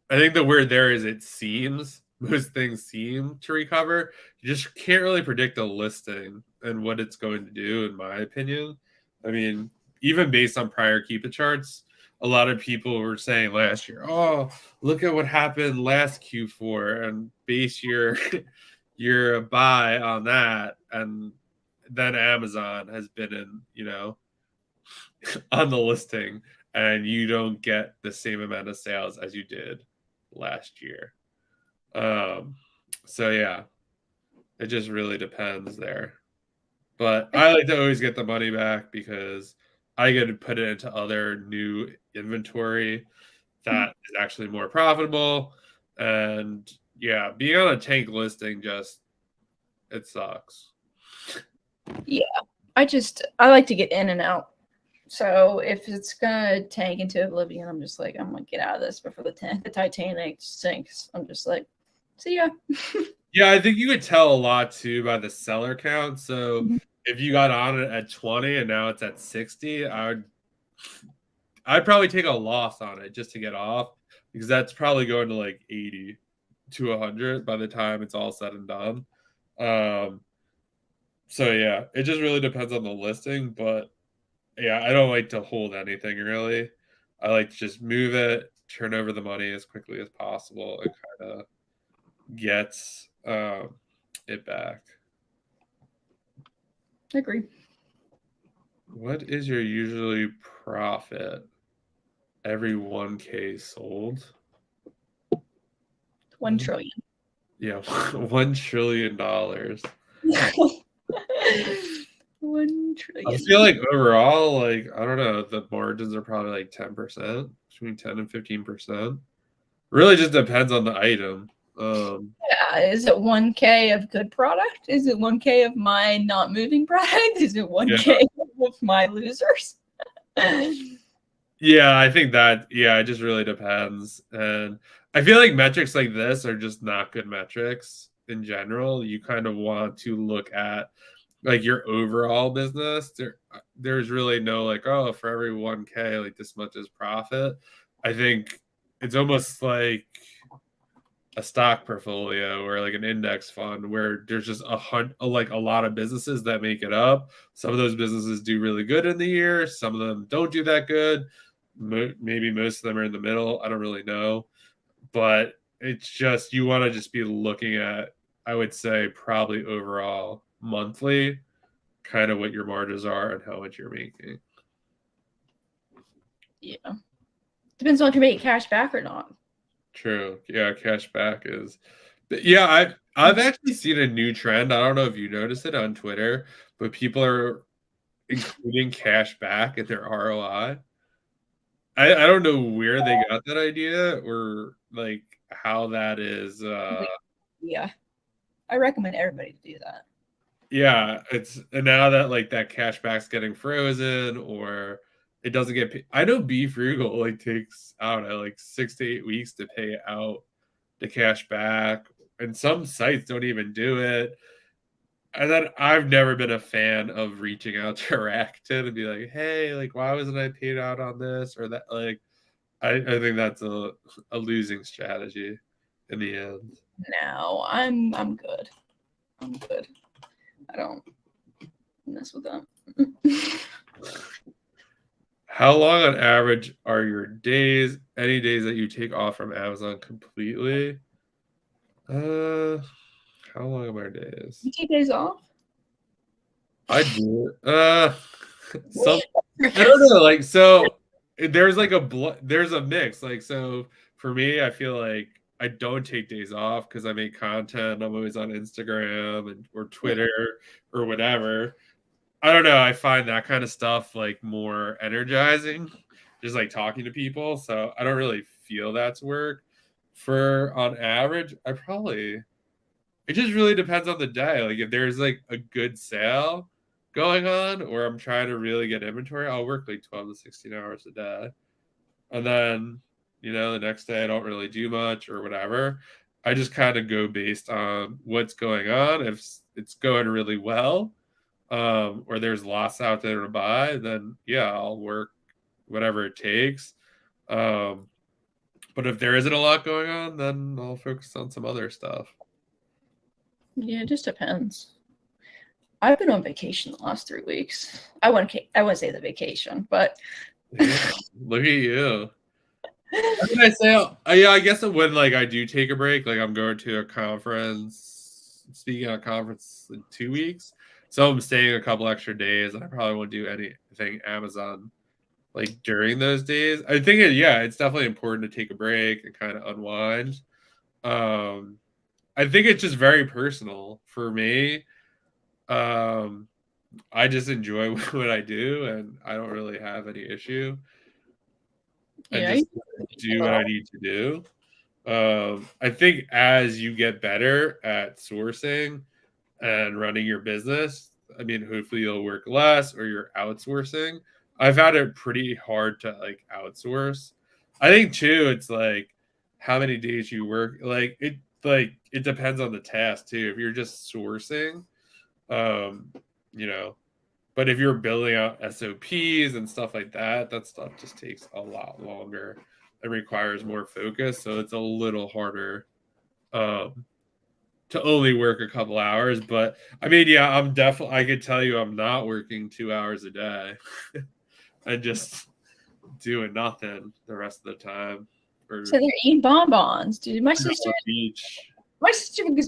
Speaker 1: I think the word there is it seems most things seem to recover. You just can't really predict a listing and what it's going to do, in my opinion. I mean, even based on prior Keepa charts, a lot of people were saying last year, "Oh, look at what happened last Q4," and base your buy on that, and then Amazon has been in, on the listing, and you don't get the same amount of sales as you did last year. So yeah, it just really depends there. But I like to always get the money back because I get to put it into other new inventory that is actually more profitable. And yeah, being on a tank listing it sucks.
Speaker 2: Yeah, I like to get in and out. So if it's gonna tank into oblivion, I'm gonna get out of this before the Titanic sinks. I'm just like, see ya.
Speaker 1: Yeah, I think you could tell a lot too by the seller count. So if you got on it at 20 and now it's at 60, I'd probably take a loss on it just to get off, because that's probably going to like 80 to 100 by the time it's all said and done. So yeah, it just really depends on the listing, but yeah, I don't like to hold anything really. I like to just move it, turn over the money as quickly as possible, and kind of gets it back.
Speaker 2: I agree.
Speaker 1: What is your usually profit every 1K sold?
Speaker 2: 1 trillion.
Speaker 1: Yeah, $1 trillion.
Speaker 2: 1 trillion.
Speaker 1: I feel like overall, like, I don't know, the margins are probably like 10%, between 10 and 15%. Really just depends on the item.
Speaker 2: Yeah, is it 1K of good product? Is it 1K of my not moving product? Is it 1K of my losers?
Speaker 1: Yeah, I think that, it just really depends. And I feel like metrics like this are just not good metrics in general. You kind of want to look at like your overall business. There's really no like, oh, for every 1K, like this much is profit. I think it's almost like a stock portfolio or like an index fund where there's just a lot of businesses that make it up. Some of those businesses do really good in the year. Some of them don't do that good. Maybe most of them are in the middle. I don't really know, but it's just, you want to just be looking at, I would say probably overall monthly, kind of what your margins are and how much you're making.
Speaker 2: Yeah. Depends on if you make cash back or not.
Speaker 1: True. Yeah, cash back is. But yeah, I've actually seen a new trend. I don't know if you noticed it on Twitter, but people are including cash back at their ROI. I don't know where they got that idea or like how that is.
Speaker 2: Yeah, I recommend everybody to do that.
Speaker 1: Yeah, it's and now that like that cash back's getting frozen or it doesn't get paid. I know Be Frugal like takes, I don't know, like 6 to 8 weeks to pay out the cash back, and some sites don't even do it. And then I've never been a fan of reaching out to Rakuten and be like, hey, like why wasn't I paid out on this or that? Like I think that's a losing strategy in the end.
Speaker 2: No, I'm good. I'm good. I don't mess with them.
Speaker 1: How long on average are your days? Any days that you take off from Amazon completely? How long are our days?
Speaker 2: You take days off?
Speaker 1: I do. Some I don't know. Like so, there's like there's a mix. Like so, for me, I feel like I don't take days off because I make content. I'm always on Instagram or Twitter or whatever. I don't know. I find that kind of stuff like more energizing, just like talking to people. So I don't really feel that's work. For on average, it just really depends on the day. Like if there's like a good sale going on or I'm trying to really get inventory, I'll work like 12 to 16 hours a day. And then, the next day I don't really do much or whatever. I just kind of go based on what's going on. If it's going really well, or there's lots out there to buy, then yeah, I'll work whatever it takes. But if there isn't a lot going on, then I'll focus on some other stuff.
Speaker 2: Yeah, it just depends. I've been on vacation the last 3 weeks. I wouldn't say the vacation, but
Speaker 1: Yeah, look at you. What did I say? Yeah, I guess when like I do take a break, like I'm going to a conference, speaking at a conference in 2 weeks. So I'm staying a couple extra days, and I probably won't do anything Amazon like during those days. I think it's definitely important to take a break and kind of unwind. I think it's just very personal for me. I just enjoy what I do, and I don't really have any issue. I
Speaker 2: yeah,
Speaker 1: just do what I need to do. I think as you get better at sourcing and running your business, I mean, hopefully you'll work less or you're outsourcing. I've had it pretty hard to like outsource. I think too, it's like how many days you work. It depends on the task too. If you're just sourcing, um, you know, but if you're building out SOPs and stuff like that, that stuff just takes a lot longer. It requires more focus, so it's a little harder to only work a couple hours. But I mean, yeah, I could tell you I'm not working 2 hours a day and just doing nothing the rest of the time.
Speaker 2: So they're eating bonbons, dude. My sister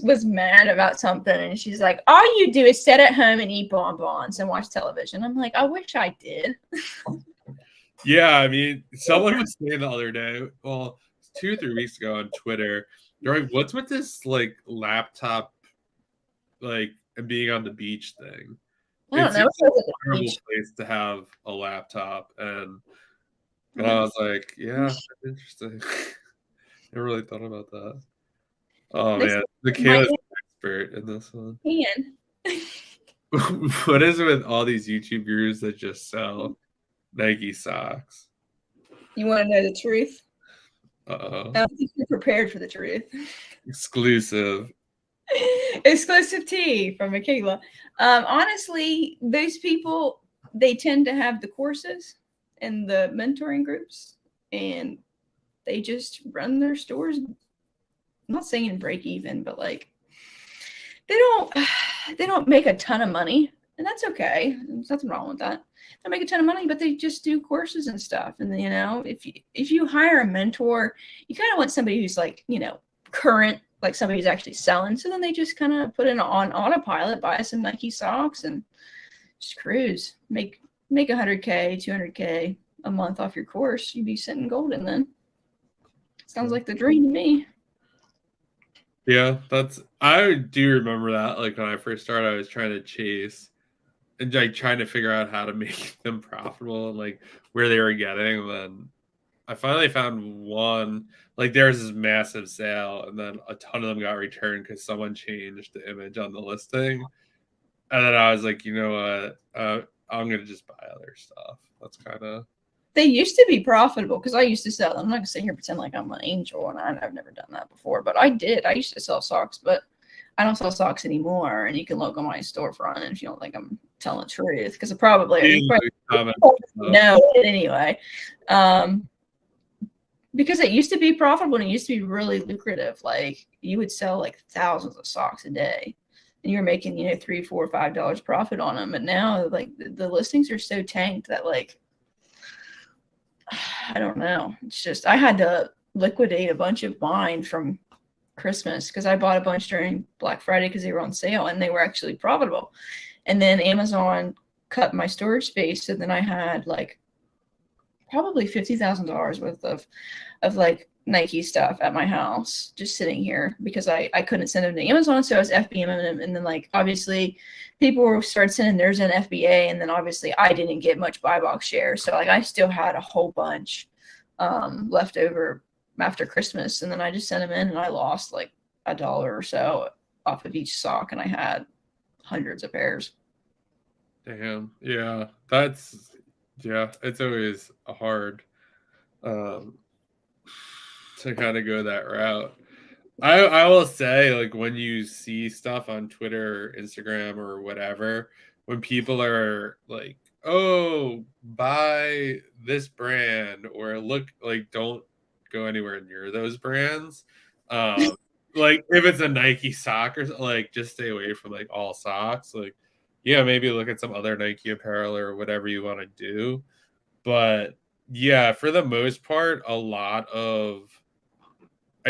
Speaker 2: was mad about something, and she's like, all you do is sit at home and eat bonbons and watch television. I'm like, I wish I did.
Speaker 1: Yeah, I mean, someone was saying the other day, well, 2 or 3 weeks ago on Twitter, they're like, what's with this like laptop, like, and being on the beach thing?
Speaker 2: I don't know.
Speaker 1: It's a terrible place to have a laptop. And I was like, yeah, that's interesting. Never really thought about that. Oh, man. Michaela's an expert in this one. What is it with all these YouTube gurus that just sell Nike socks?
Speaker 2: You want to know the truth?
Speaker 1: Uh-oh.
Speaker 2: I don't think you're prepared for the truth.
Speaker 1: Exclusive
Speaker 2: tea from Michaela. Honestly, those people, they tend to have the courses and the mentoring groups, and they just run their stores. I'm not saying break even, but like they don't make a ton of money, and that's okay. There's nothing wrong with that. They make a ton of money, but they just do courses and stuff. And if you hire a mentor, you kind of want somebody who's like, current, like somebody who's actually selling. So then they just kind of put it on autopilot, buy some Nike socks, and just cruise. Make $100K, $200K a month off your course. You'd be sitting golden then. Sounds like the dream to me.
Speaker 1: Yeah, I do remember that. Like when I first started, I was trying to chase and like trying to figure out how to make them profitable and like where they were getting. And then I finally found one, like there was this massive sale, and then a ton of them got returned because someone changed the image on the listing. And then I was like, you know what? I'm gonna just buy other stuff. That's kind of.
Speaker 2: They used to be profitable because I used to sell them. I'm not gonna sit here and pretend like I'm an angel, and I've never done that before, but I did. I used to sell socks, but I don't sell socks anymore. And you can look on my storefront if you don't think I'm telling the truth, because probably know it anyway. Because it used to be profitable and it used to be really lucrative. Like you would sell like thousands of socks a day, and you're making, $3, $4, $5 profit on them. But now, like the listings are so tanked that like, I don't know. It's just I had to liquidate a bunch of mine from Christmas because I bought a bunch during Black Friday because they were on sale and they were actually profitable. And then Amazon cut my storage space, so then I had like probably $50,000 worth of like Nike stuff at my house just sitting here because I couldn't send them to Amazon, so I was FBAing them. And then like obviously people started sending theirs in FBA, and then obviously I didn't get much buy box share, so like I still had a whole bunch left over after Christmas, and then I just sent them in, and I lost like $1 or so off of each sock, and I had hundreds of pairs.
Speaker 1: Damn. Yeah, it's always hard to kind of go that route. I will say, like, when you see stuff on Twitter or Instagram or whatever, when people are like, oh, buy this brand, or look, like, don't go anywhere near those brands. Like if it's a Nike sock or like, just stay away from like all socks. Like, yeah, maybe look at some other Nike apparel or whatever you want to do. But yeah, for the most part, I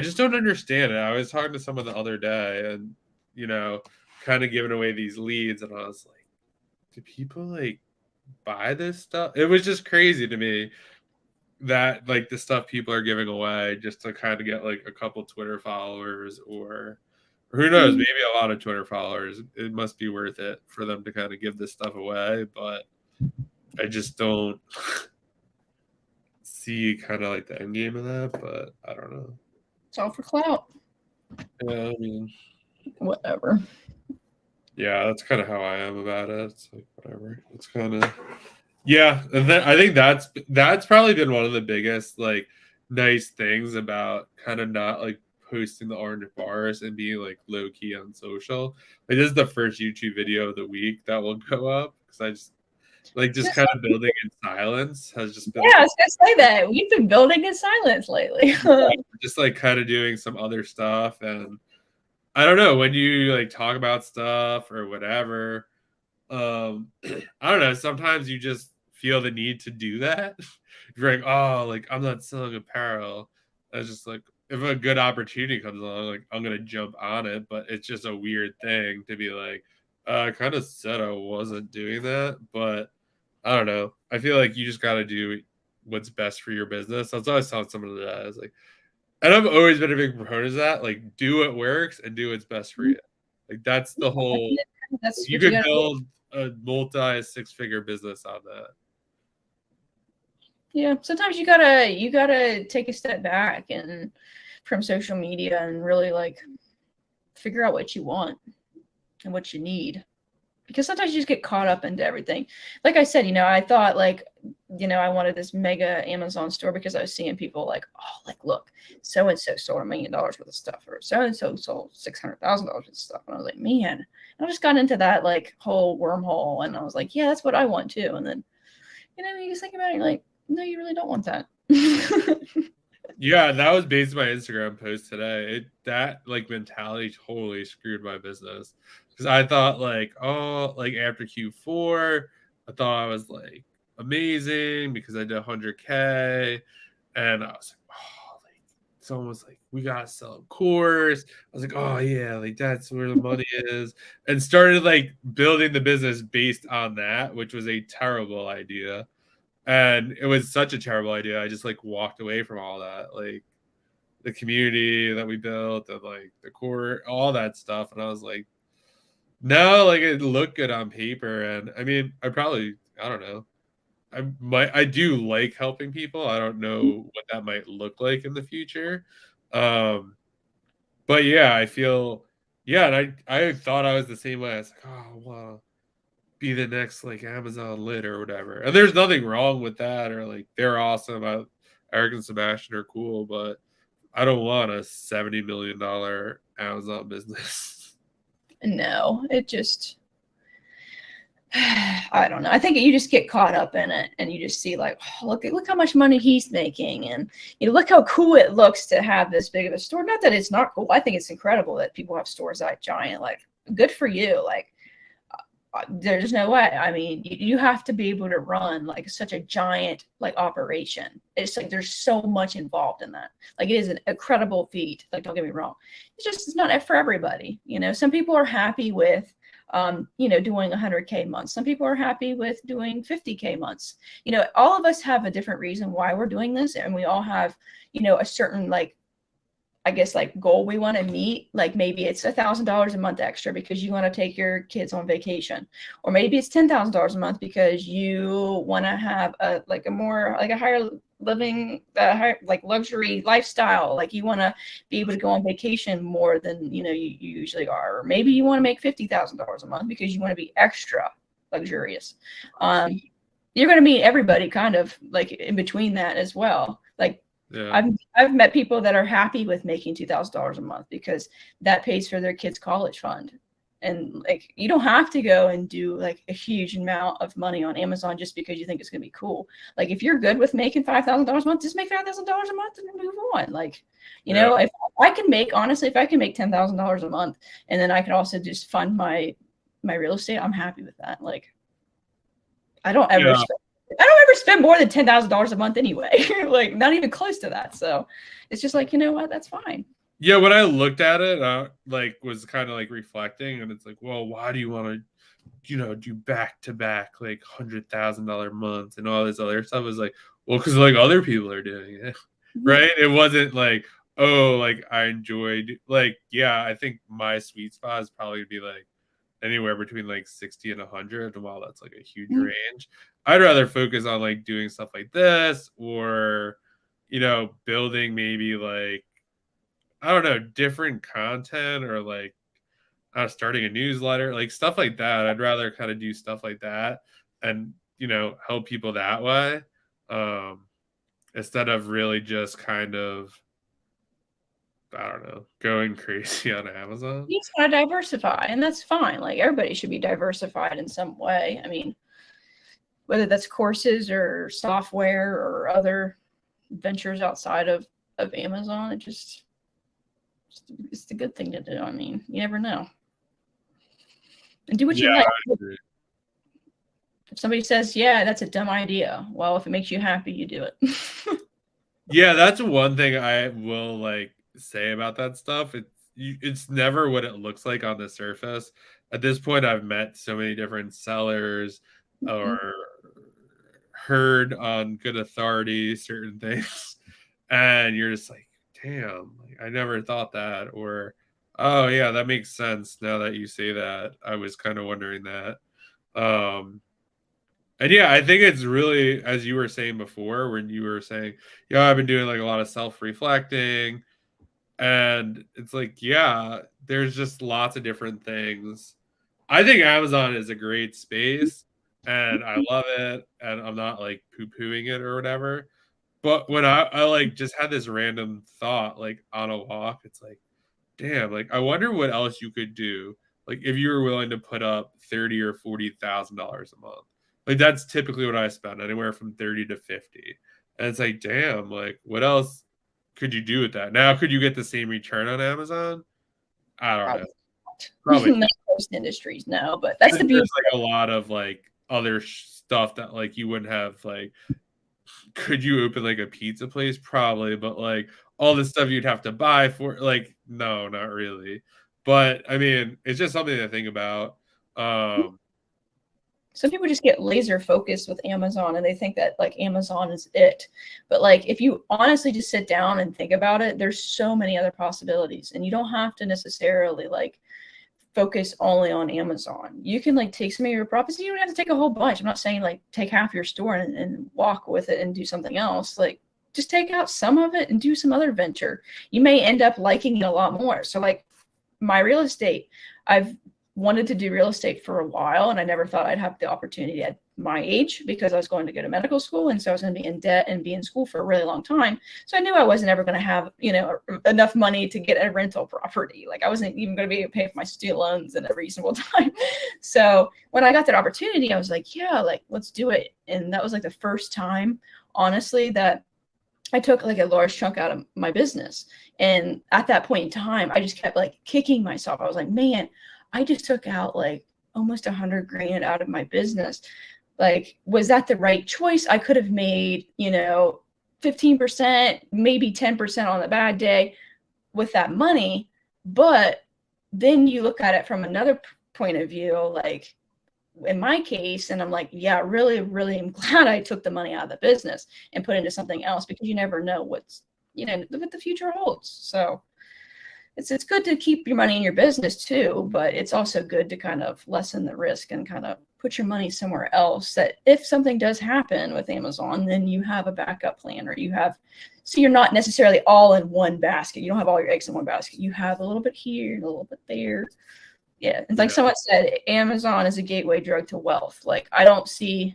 Speaker 1: just don't understand it. I was talking to someone the other day and, kind of giving away these leads. And I was like, do people like buy this stuff? It was just crazy to me that like the stuff people are giving away just to kind of get like a couple Twitter followers, or who knows, maybe a lot of Twitter followers. It must be worth it for them to kind of give this stuff away. But I just don't see kind of like the end game of that. But I don't know.
Speaker 2: It's all for clout.
Speaker 1: Yeah, I mean,
Speaker 2: whatever.
Speaker 1: Yeah, that's kind of how I am about it. It's like whatever. It's kind of yeah, and then I think that's probably been one of the biggest like nice things about kind of not like posting the orange bars and being like low key on social. Like this is the first YouTube video of the week that will go up because I just kind of building in silence has just been.
Speaker 2: Yeah, I was gonna say that we've been building in silence lately.
Speaker 1: Just like kind of doing some other stuff, and I don't know, when you like talk about stuff or whatever. I don't know. Sometimes you just feel the need to do that. You're like, oh, like I'm not selling apparel. It's just like if a good opportunity comes along, like I'm gonna jump on it. But it's just a weird thing to be like, I kind of said I wasn't doing that, but I don't know. I feel like you just gotta do what's best for your business. That's what I was telling someone today. I was like, and I've always been a big proponent of that. Like, do what works and do what's best for you. Like that's the whole. You could build a multi-six-figure business on that.
Speaker 2: Yeah, sometimes you gotta take a step back and from social media and really like figure out what you want and what you need, because sometimes you just get caught up into everything. Like I said, I thought like, I wanted this mega Amazon store because I was seeing people like, oh, like look, so and so sold $1 million worth of stuff, or so and so sold $600,000 worth of stuff, and I was like, man, and I just got into that like whole wormhole, and I was like, yeah, that's what I want too. And then, you just think about it, you're like, no, you really don't want that.
Speaker 1: Yeah, that was based on my Instagram post today. That like mentality totally screwed my business because I thought like, oh, like after Q4, I thought I was like amazing because I did 100K, and I was like, oh, like someone was like, we gotta sell a course. I was like, oh yeah, like that's where the money is, and started like building the business based on that, which was a terrible idea. And it was such a terrible idea. I just like walked away from all that, like the community that we built and like the core, all that stuff. And I was like, No, like it looked good on paper, and I mean, I don't know. I do like helping people. I don't know what that might look like in the future. But yeah, I feel yeah, and I thought I was the same way. I was like, oh well, be the next like Amazon lit or whatever. And there's nothing wrong with that, or like they're awesome. Eric and Sebastian are cool, but I don't want a $70 million Amazon business.
Speaker 2: No, it just, I don't know. I think you just get caught up in it, and you just see like, oh, look how much money he's making, and look how cool it looks to have this big of a store. Not that it's not cool. I think it's incredible that people have stores that giant. Like, good for you. Like, there's no way. I mean, you have to be able to run like such a giant like operation. It's like there's so much involved in that. Like, it is an incredible feat. Like, don't get me wrong. It's not for everybody. Some people are happy with doing 100K months. Some people are happy with doing 50K months. All of us have a different reason why we're doing this, and we all have a certain like, I guess, like goal we want to meet. Like, maybe it's $1,000 a month extra because you want to take your kids on vacation, or maybe it's $10,000 a month because you want to have a higher living, like luxury lifestyle. Like, you want to be able to go on vacation more than you usually are. Or maybe you want to make $50,000 a month because you want to be extra luxurious. You're going to meet everybody kind of like in between that as well. Like, yeah. I've met people that are happy with making $2,000 a month because that pays for their kids' college fund. And like, you don't have to go and do like a huge amount of money on Amazon just because you think it's going to be cool. Like, if you're good with making $5,000 a month, just make $5,000 a month and move on. Like, if I can make $10,000 a month, and then I can also just fund my real estate, I'm happy with that. Like, I don't ever spend more than $10,000 a month anyway. Like, not even close to that. So it's just like, that's fine.
Speaker 1: Yeah, when I looked at it, was kind of like reflecting, and it's like, well, why do you want to, do back to back like $100,000 months and all this other stuff? Is like, well, because like other people are doing it, right? It wasn't like, oh, like I enjoyed, like, yeah, I think my sweet spot is probably be like anywhere between like 60 and 100. And while that's like a huge range, I'd rather focus on like doing stuff like this, or building maybe like, I don't know, different content, or like starting a newsletter, like stuff like that. I'd rather kind of do stuff like that and help people that way, instead of really just kind of, I don't know, going crazy on Amazon.
Speaker 2: You just want to diversify, and that's fine. Like, everybody should be diversified in some way. I mean, whether that's courses or software or other ventures outside of Amazon, it's a good thing to do. I mean, you never know. And do what you like. If somebody says, yeah, that's a dumb idea, well, if it makes you happy, you do it.
Speaker 1: Yeah, that's one thing I will like say about that stuff. It's never what it looks like on the surface. At this point, I've met so many different sellers or heard on good authority certain things, and you're just like, damn, like, I never thought that. Or, oh yeah, that makes sense now that you say that. I was kind of wondering that. And yeah, I think it's really, as you were saying before, when you were saying, yeah, I've been doing like a lot of self-reflecting, and it's like, yeah, there's just lots of different things. I think Amazon is a great space, and I love it, and I'm not like poo-pooing it or whatever. But when I like just had this random thought, like on a walk, it's like, damn, like I wonder what else you could do, like if you were willing to put up $30,000 or $40,000 a month. Like, that's typically what I spend, anywhere from 30 to 50. And it's like, damn, like what else could you do with that? Now, could you get the same return on Amazon? I don't know.
Speaker 2: Probably not most industries, no, but that's the beauty.
Speaker 1: There's like a lot of like other stuff that like you wouldn't have. Like, could you open like a pizza place? Probably, but like all the stuff you'd have to buy for, like, no, not really. But I mean, it's just something to think about.
Speaker 2: Some people just get laser focused with Amazon, and they think that like Amazon is it. But like, if you honestly just sit down and think about it, there's so many other possibilities, and you don't have to necessarily like focus only on Amazon. You can like take some of your profits. You don't have to take a whole bunch. I'm not saying like take half your store and walk with it and do something else. Like just take out some of it and do some other venture. You may end up liking it a lot more. So like my real estate, I've wanted to do real estate for a while, and I never thought I'd have the opportunity at my age because I was going to go to medical school, and so I was going to be in debt and be in school for a really long time. So I knew I wasn't ever going to have, you know, enough money to get a rental property. Like I wasn't even going to be able to pay for my student loans in a reasonable time. So when I got that opportunity, I was like, yeah, like let's do it. And that was like the first time, honestly, that I took like a large chunk out of my business. And at that point in time, I just kept like kicking myself. I was like, man, I just took out like almost 100 grand out of my business. Like, was that the right choice? I could have made, you know, 15%, maybe 10% on a bad day with that money. But then you look at it from another point of view, like in my case, and I'm like, yeah, really, really am glad I took the money out of the business and put it into something else, because you never know what's, you know, what the future holds. So it's good to keep your money in your business too, but it's also good to kind of lessen the risk and kind of put your money somewhere else, that if something does happen with Amazon, then you have a backup plan, or you have, so you're not necessarily all in one basket. You don't have all your eggs in one basket. You have a little bit here and a little bit there. Yeah. And like someone said, Amazon is a gateway drug to wealth. Like I don't see,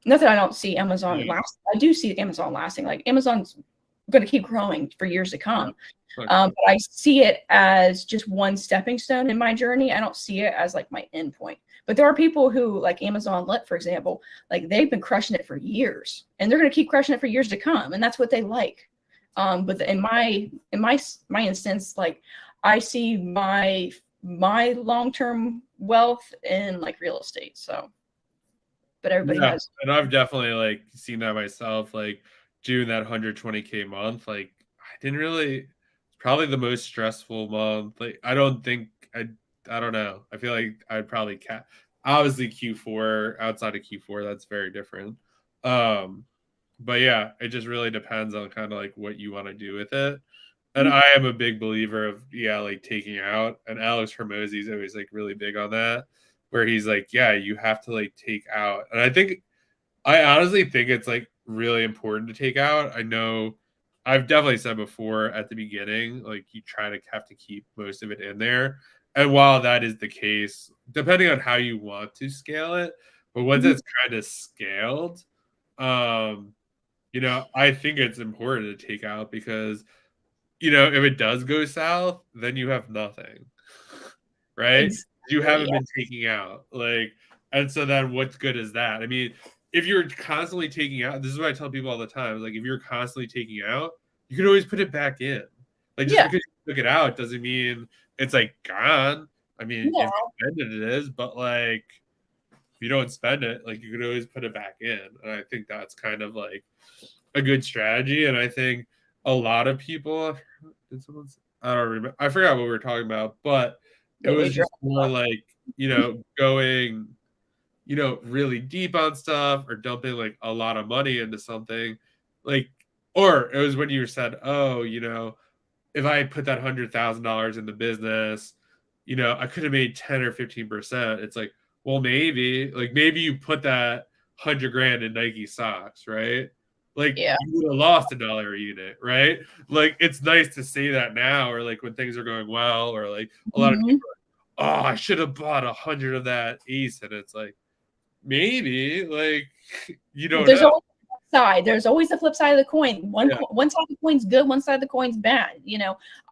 Speaker 2: not that I don't see Amazon last. I do see Amazon lasting. Like Amazon's going to keep growing for years to come. But I see it as just one stepping stone in my journey. I don't see it as like my end point. But there are people who, like Amazon Lit, for example, like they've been crushing it for years, and they're going to keep crushing it for years to come, and that's what they like. But in my instance, like I see my long-term wealth in like real estate. So, but everybody has.
Speaker 1: And I've definitely like seen that myself, like doing that 120K month. Like I didn't really, probably the most stressful month. Like I don't know. I feel like I'd probably obviously Q4, outside of Q4, that's very different. But yeah, it just really depends on kind of like what you want to do with it. And I am a big believer of, like taking out, and Alex Hormozy is always like really big on that, where he's like, yeah, you have to like take out. And I honestly think it's like really important to take out. I know I've definitely said before at the beginning, like you try to have to keep most of it in there. And while that is the case, depending on how you want to scale it, but once it's kind of scaled, I think it's important to take out, because, if it does go south, then you have nothing, right? Exactly. You haven't been taking out, like, and so then what's good is that? I mean, if you're constantly taking out, this is what I tell people all the time, like if you're constantly taking out, you can always put it back in. Like just because you took it out doesn't mean it's like gone. I mean, if you spend it, it is, but like if you don't spend it, like you could always put it back in. And I think that's kind of like a good strategy. And I think a lot of people, I don't remember, I forgot what we were talking about, but it was just more like, going, really deep on stuff, or dumping like a lot of money into something, like, or it was when you said, oh, if I put that $100,000 in the business, I could have made 10 or 15%. It's like, well, maybe you put that 100 grand in Nike socks, right? Like you would have lost $1 a unit, right? Like it's nice to say that now, or like when things are going well, or like a lot of people are like, oh, I should have bought 100 of that Ace, and it's like, maybe, like, you don't know.
Speaker 2: Always the flip side. There's always the flip side of the coin. One side of the coin's good, one side of the coin's bad.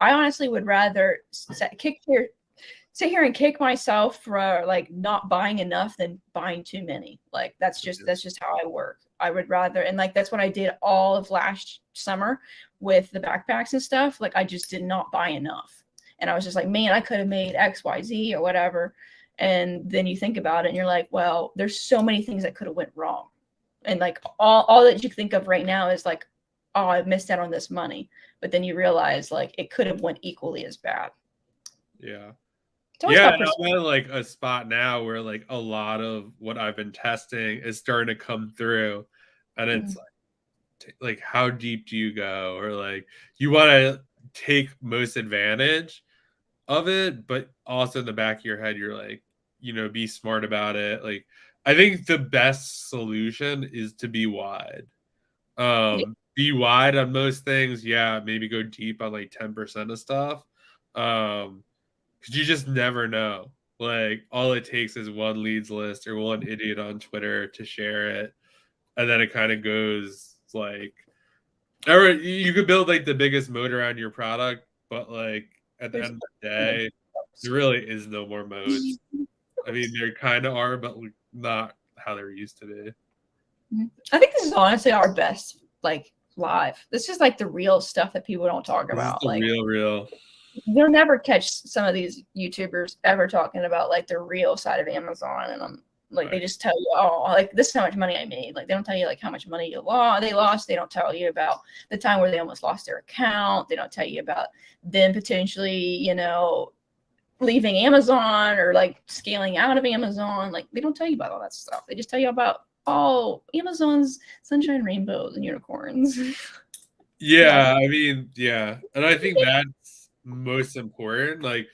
Speaker 2: I honestly would rather sit here and kick myself for like not buying enough than buying too many. Like that's just how I work. I would rather, and like that's what I did all of last summer with the backpacks and stuff. Like I just did not buy enough, and I was just like, man, I could have made X, Y, Z or whatever. And then you think about it and you're like, well, there's so many things that could have went wrong. And like all that you think of right now is like, oh, I missed out on this money. But then you realize like it could have went equally as bad.
Speaker 1: Yeah. Yeah, and I'm at like a spot now where like a lot of what I've been testing is starting to come through, and it's like how deep do you go, or like you want to take most advantage, of it, but also in the back of your head, you're like, be smart about it. Like, I think the best solution is to be wide. Be wide on most things. Yeah, maybe go deep on like 10% of stuff. Because you just never know. Like, all it takes is one leads list or one idiot on Twitter to share it, and then it kind of goes like, or you could build like the biggest moat around your product, but like at the end of the day, there really is no more moats. I mean, there kind of are, but not how they're used to be.
Speaker 2: I think this is honestly our best like live. This is like the real stuff that people don't talk about.
Speaker 1: This is the real.
Speaker 2: You'll never catch some of these YouTubers ever talking about like the real side of Amazon, and like they just tell you, oh, like this is how much money I made. Like they don't tell you like how much money they lost. They don't tell you about the time where they almost lost their account. They don't tell you about them potentially, leaving Amazon or like scaling out of Amazon. Like they don't tell you about all that stuff. They just tell you about, oh, Amazon's sunshine, rainbows, and unicorns.
Speaker 1: Yeah, I mean, yeah. And I think that's most important. Like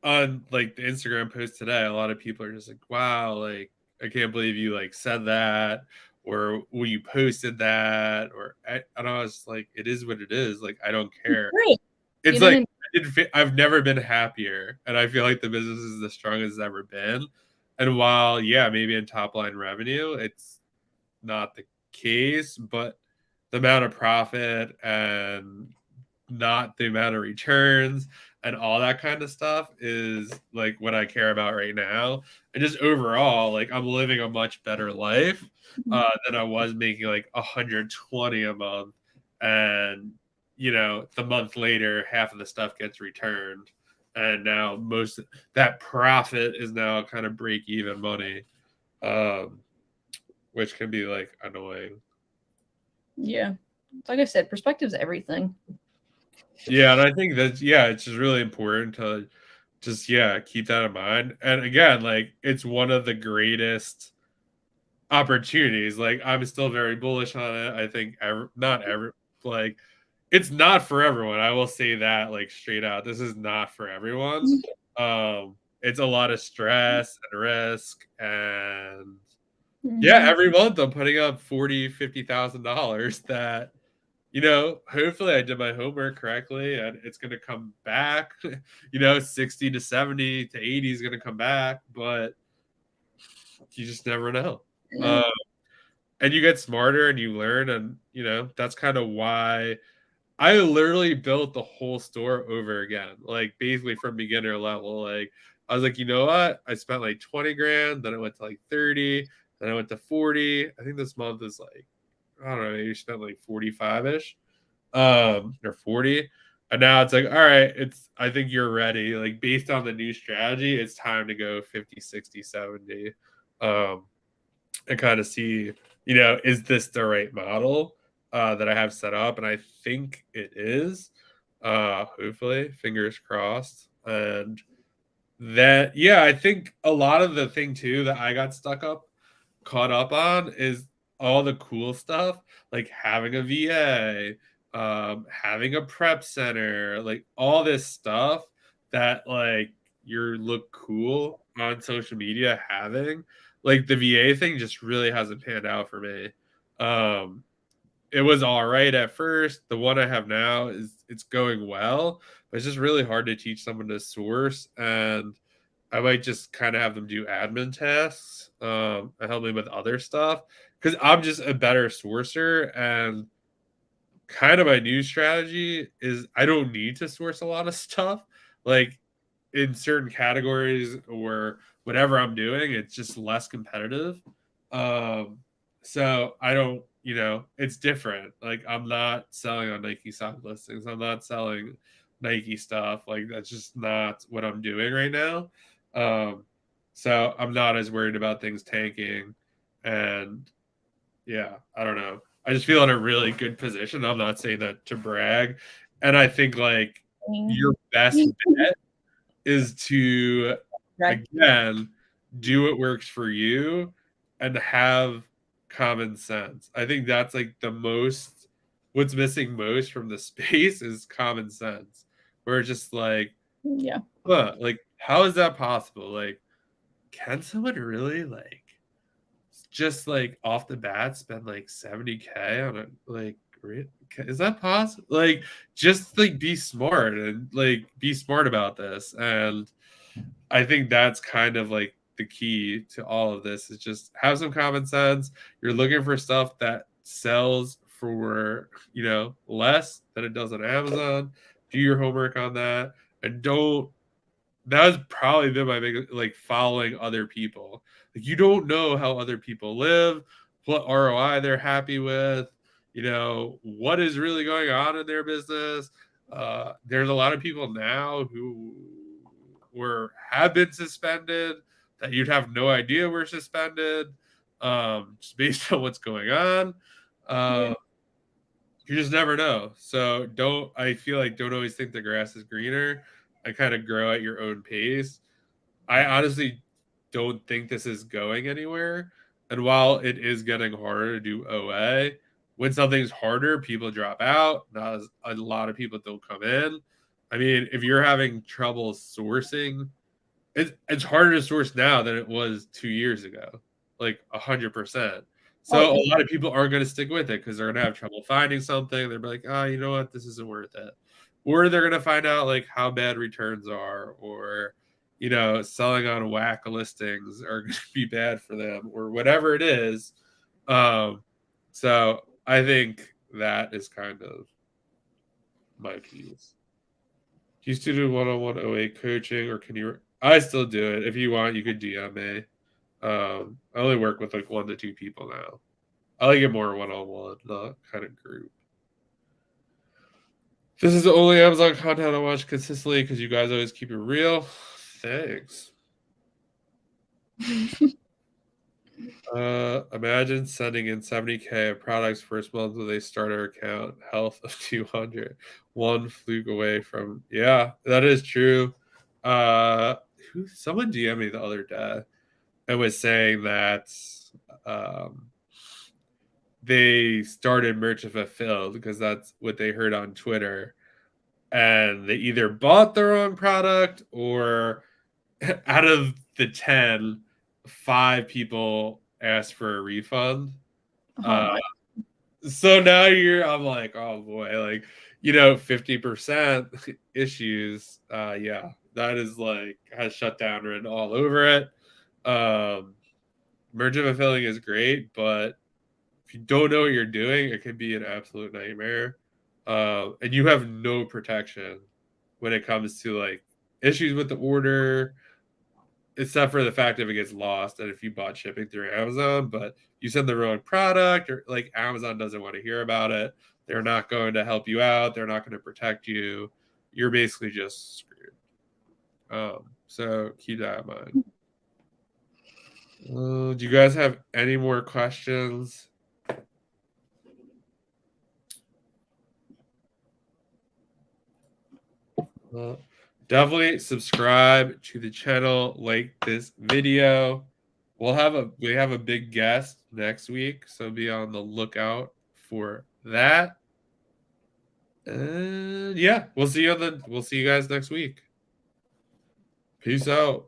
Speaker 1: on like the Instagram post today, a lot of people are just like, wow, like I can't believe you like said that, or when you posted that, or and I was like, it is what it is. Like I don't care.
Speaker 2: Great.
Speaker 1: It's like I've never been happier, and I feel like the business is the strongest it's ever been. And while maybe in top line revenue, it's not the case, but the amount of profit and not the amount of returns and all that kind of stuff is like what I care about right now. And just overall, like I'm living a much better life than I was making like 120 a month. And, the month later, half of the stuff gets returned. And now most of that profit is now kind of break even money, which can be like annoying.
Speaker 2: Yeah. Like I said, perspective is everything.
Speaker 1: Yeah, and I think that it's just really important to just keep that in mind. And again, like it's one of the greatest opportunities. Like I'm still very bullish on it. I think like it's not for everyone. I will say that like straight out. This is not for everyone. It's a lot of stress and risk, and every month I'm putting up $40,000-$50,000 that hopefully I did my homework correctly and it's going to come back, 60 to 70 to 80 is going to come back, but you just never know. And you get smarter and you learn. And, that's kind of why I literally built the whole store over again, like basically from beginner level. Like I was like, you know what? I spent like 20 grand, then I went to like 30, then I went to 40. I think this month is like, I don't know, maybe spent like 45-ish, or 40. And now it's like, all right, I think you're ready. Like based on the new strategy, it's time to go 50, 60, 70. And kind of see, is this the right model that I have set up? And I think it is. Hopefully, fingers crossed. And that, I think a lot of the thing too that I got caught up on is all the cool stuff, like having a VA, having a prep center, like all this stuff that like you look cool on social media having. Like the VA thing just really hasn't panned out for me. It was all right at first. The one I have now it's going well, but it's just really hard to teach someone to source, and I might just kind of have them do admin tasks and help me with other stuff because I'm just a better sourcer. And kind of my new strategy is I don't need to source a lot of stuff. Like in certain categories or whatever I'm doing, it's just less competitive. So I don't, it's different. Like I'm not selling on Nike stock listings. I'm not selling Nike stuff. Like that's just not what I'm doing right now. So I'm not as worried about things tanking. And I don't know. I just feel in a really good position. I'm not saying that to brag. And I think like your best bet is to, again, do what works for you and have common sense. I think that's like what's missing most from the space is common sense. Where it's just like,
Speaker 2: Yeah.
Speaker 1: But like, how is that possible? Like, can someone really like just like off the bat spend like 70K on it? Like, is that possible? Like, just like be smart and like be smart about this. And I think that's kind of like the key to all of this is just have some common sense. You're looking for stuff that sells for, less than it does on Amazon. Do your homework on that. And don't, that's probably been my big, like, following other people. Like, you don't know how other people live, what ROI they're happy with, what is really going on in their business. There's a lot of people now who have been suspended that you'd have no idea were suspended, just based on what's going on. You just never know. So I feel like don't always think the grass is greener. I kind of grow at your own pace. I honestly don't think this is going anywhere. And while it is getting harder to do OA, when something's harder, people drop out. Not as a lot of people don't come in. I mean, if you're having trouble sourcing, it's harder to source now than it was 2 years ago, like 100%. So a lot of people aren't going to stick with it because they're going to have trouble finding something. They're like, oh, you know what, this isn't worth it. Or they're going to find out like how bad returns are, or selling on whack listings are going to be bad for them, or whatever it is. So I think that is kind of my piece. Do you still do one-on-one OA coaching, or can you? I still do it. If you want, you could DM me. I only work with like 1 to 2 people now. I like it more one-on-one, not kind of group. This is the only Amazon content I watch consistently because you guys always keep it real. Thanks. Imagine sending in 70K of products first month with a starter account, health of 200, one fluke away from. Yeah, that is true. Someone DM'd me the other day and was saying that they started Merchant Fulfilled because that's what they heard on Twitter, and they either bought the wrong product, or out of the 10, 5 people asked for a refund. So now I'm like, oh boy, like 50% issues. Yeah, that is like has shutdown written all over it. Merchant fulfilling is great, but if you don't know what you're doing, it can be an absolute nightmare. And you have no protection when it comes to like issues with the order, except for the fact if it gets lost and if you bought shipping through Amazon, but you send the wrong product, or like Amazon doesn't want to hear about it. They're not going to help you out. They're not going to protect you. You're basically just screwed. So keep that in mind. Do you guys have any more questions? Definitely subscribe to the channel, like this video. We have a big guest next week, so be on the lookout for that. Yeah, we'll see you guys next week. Peace out.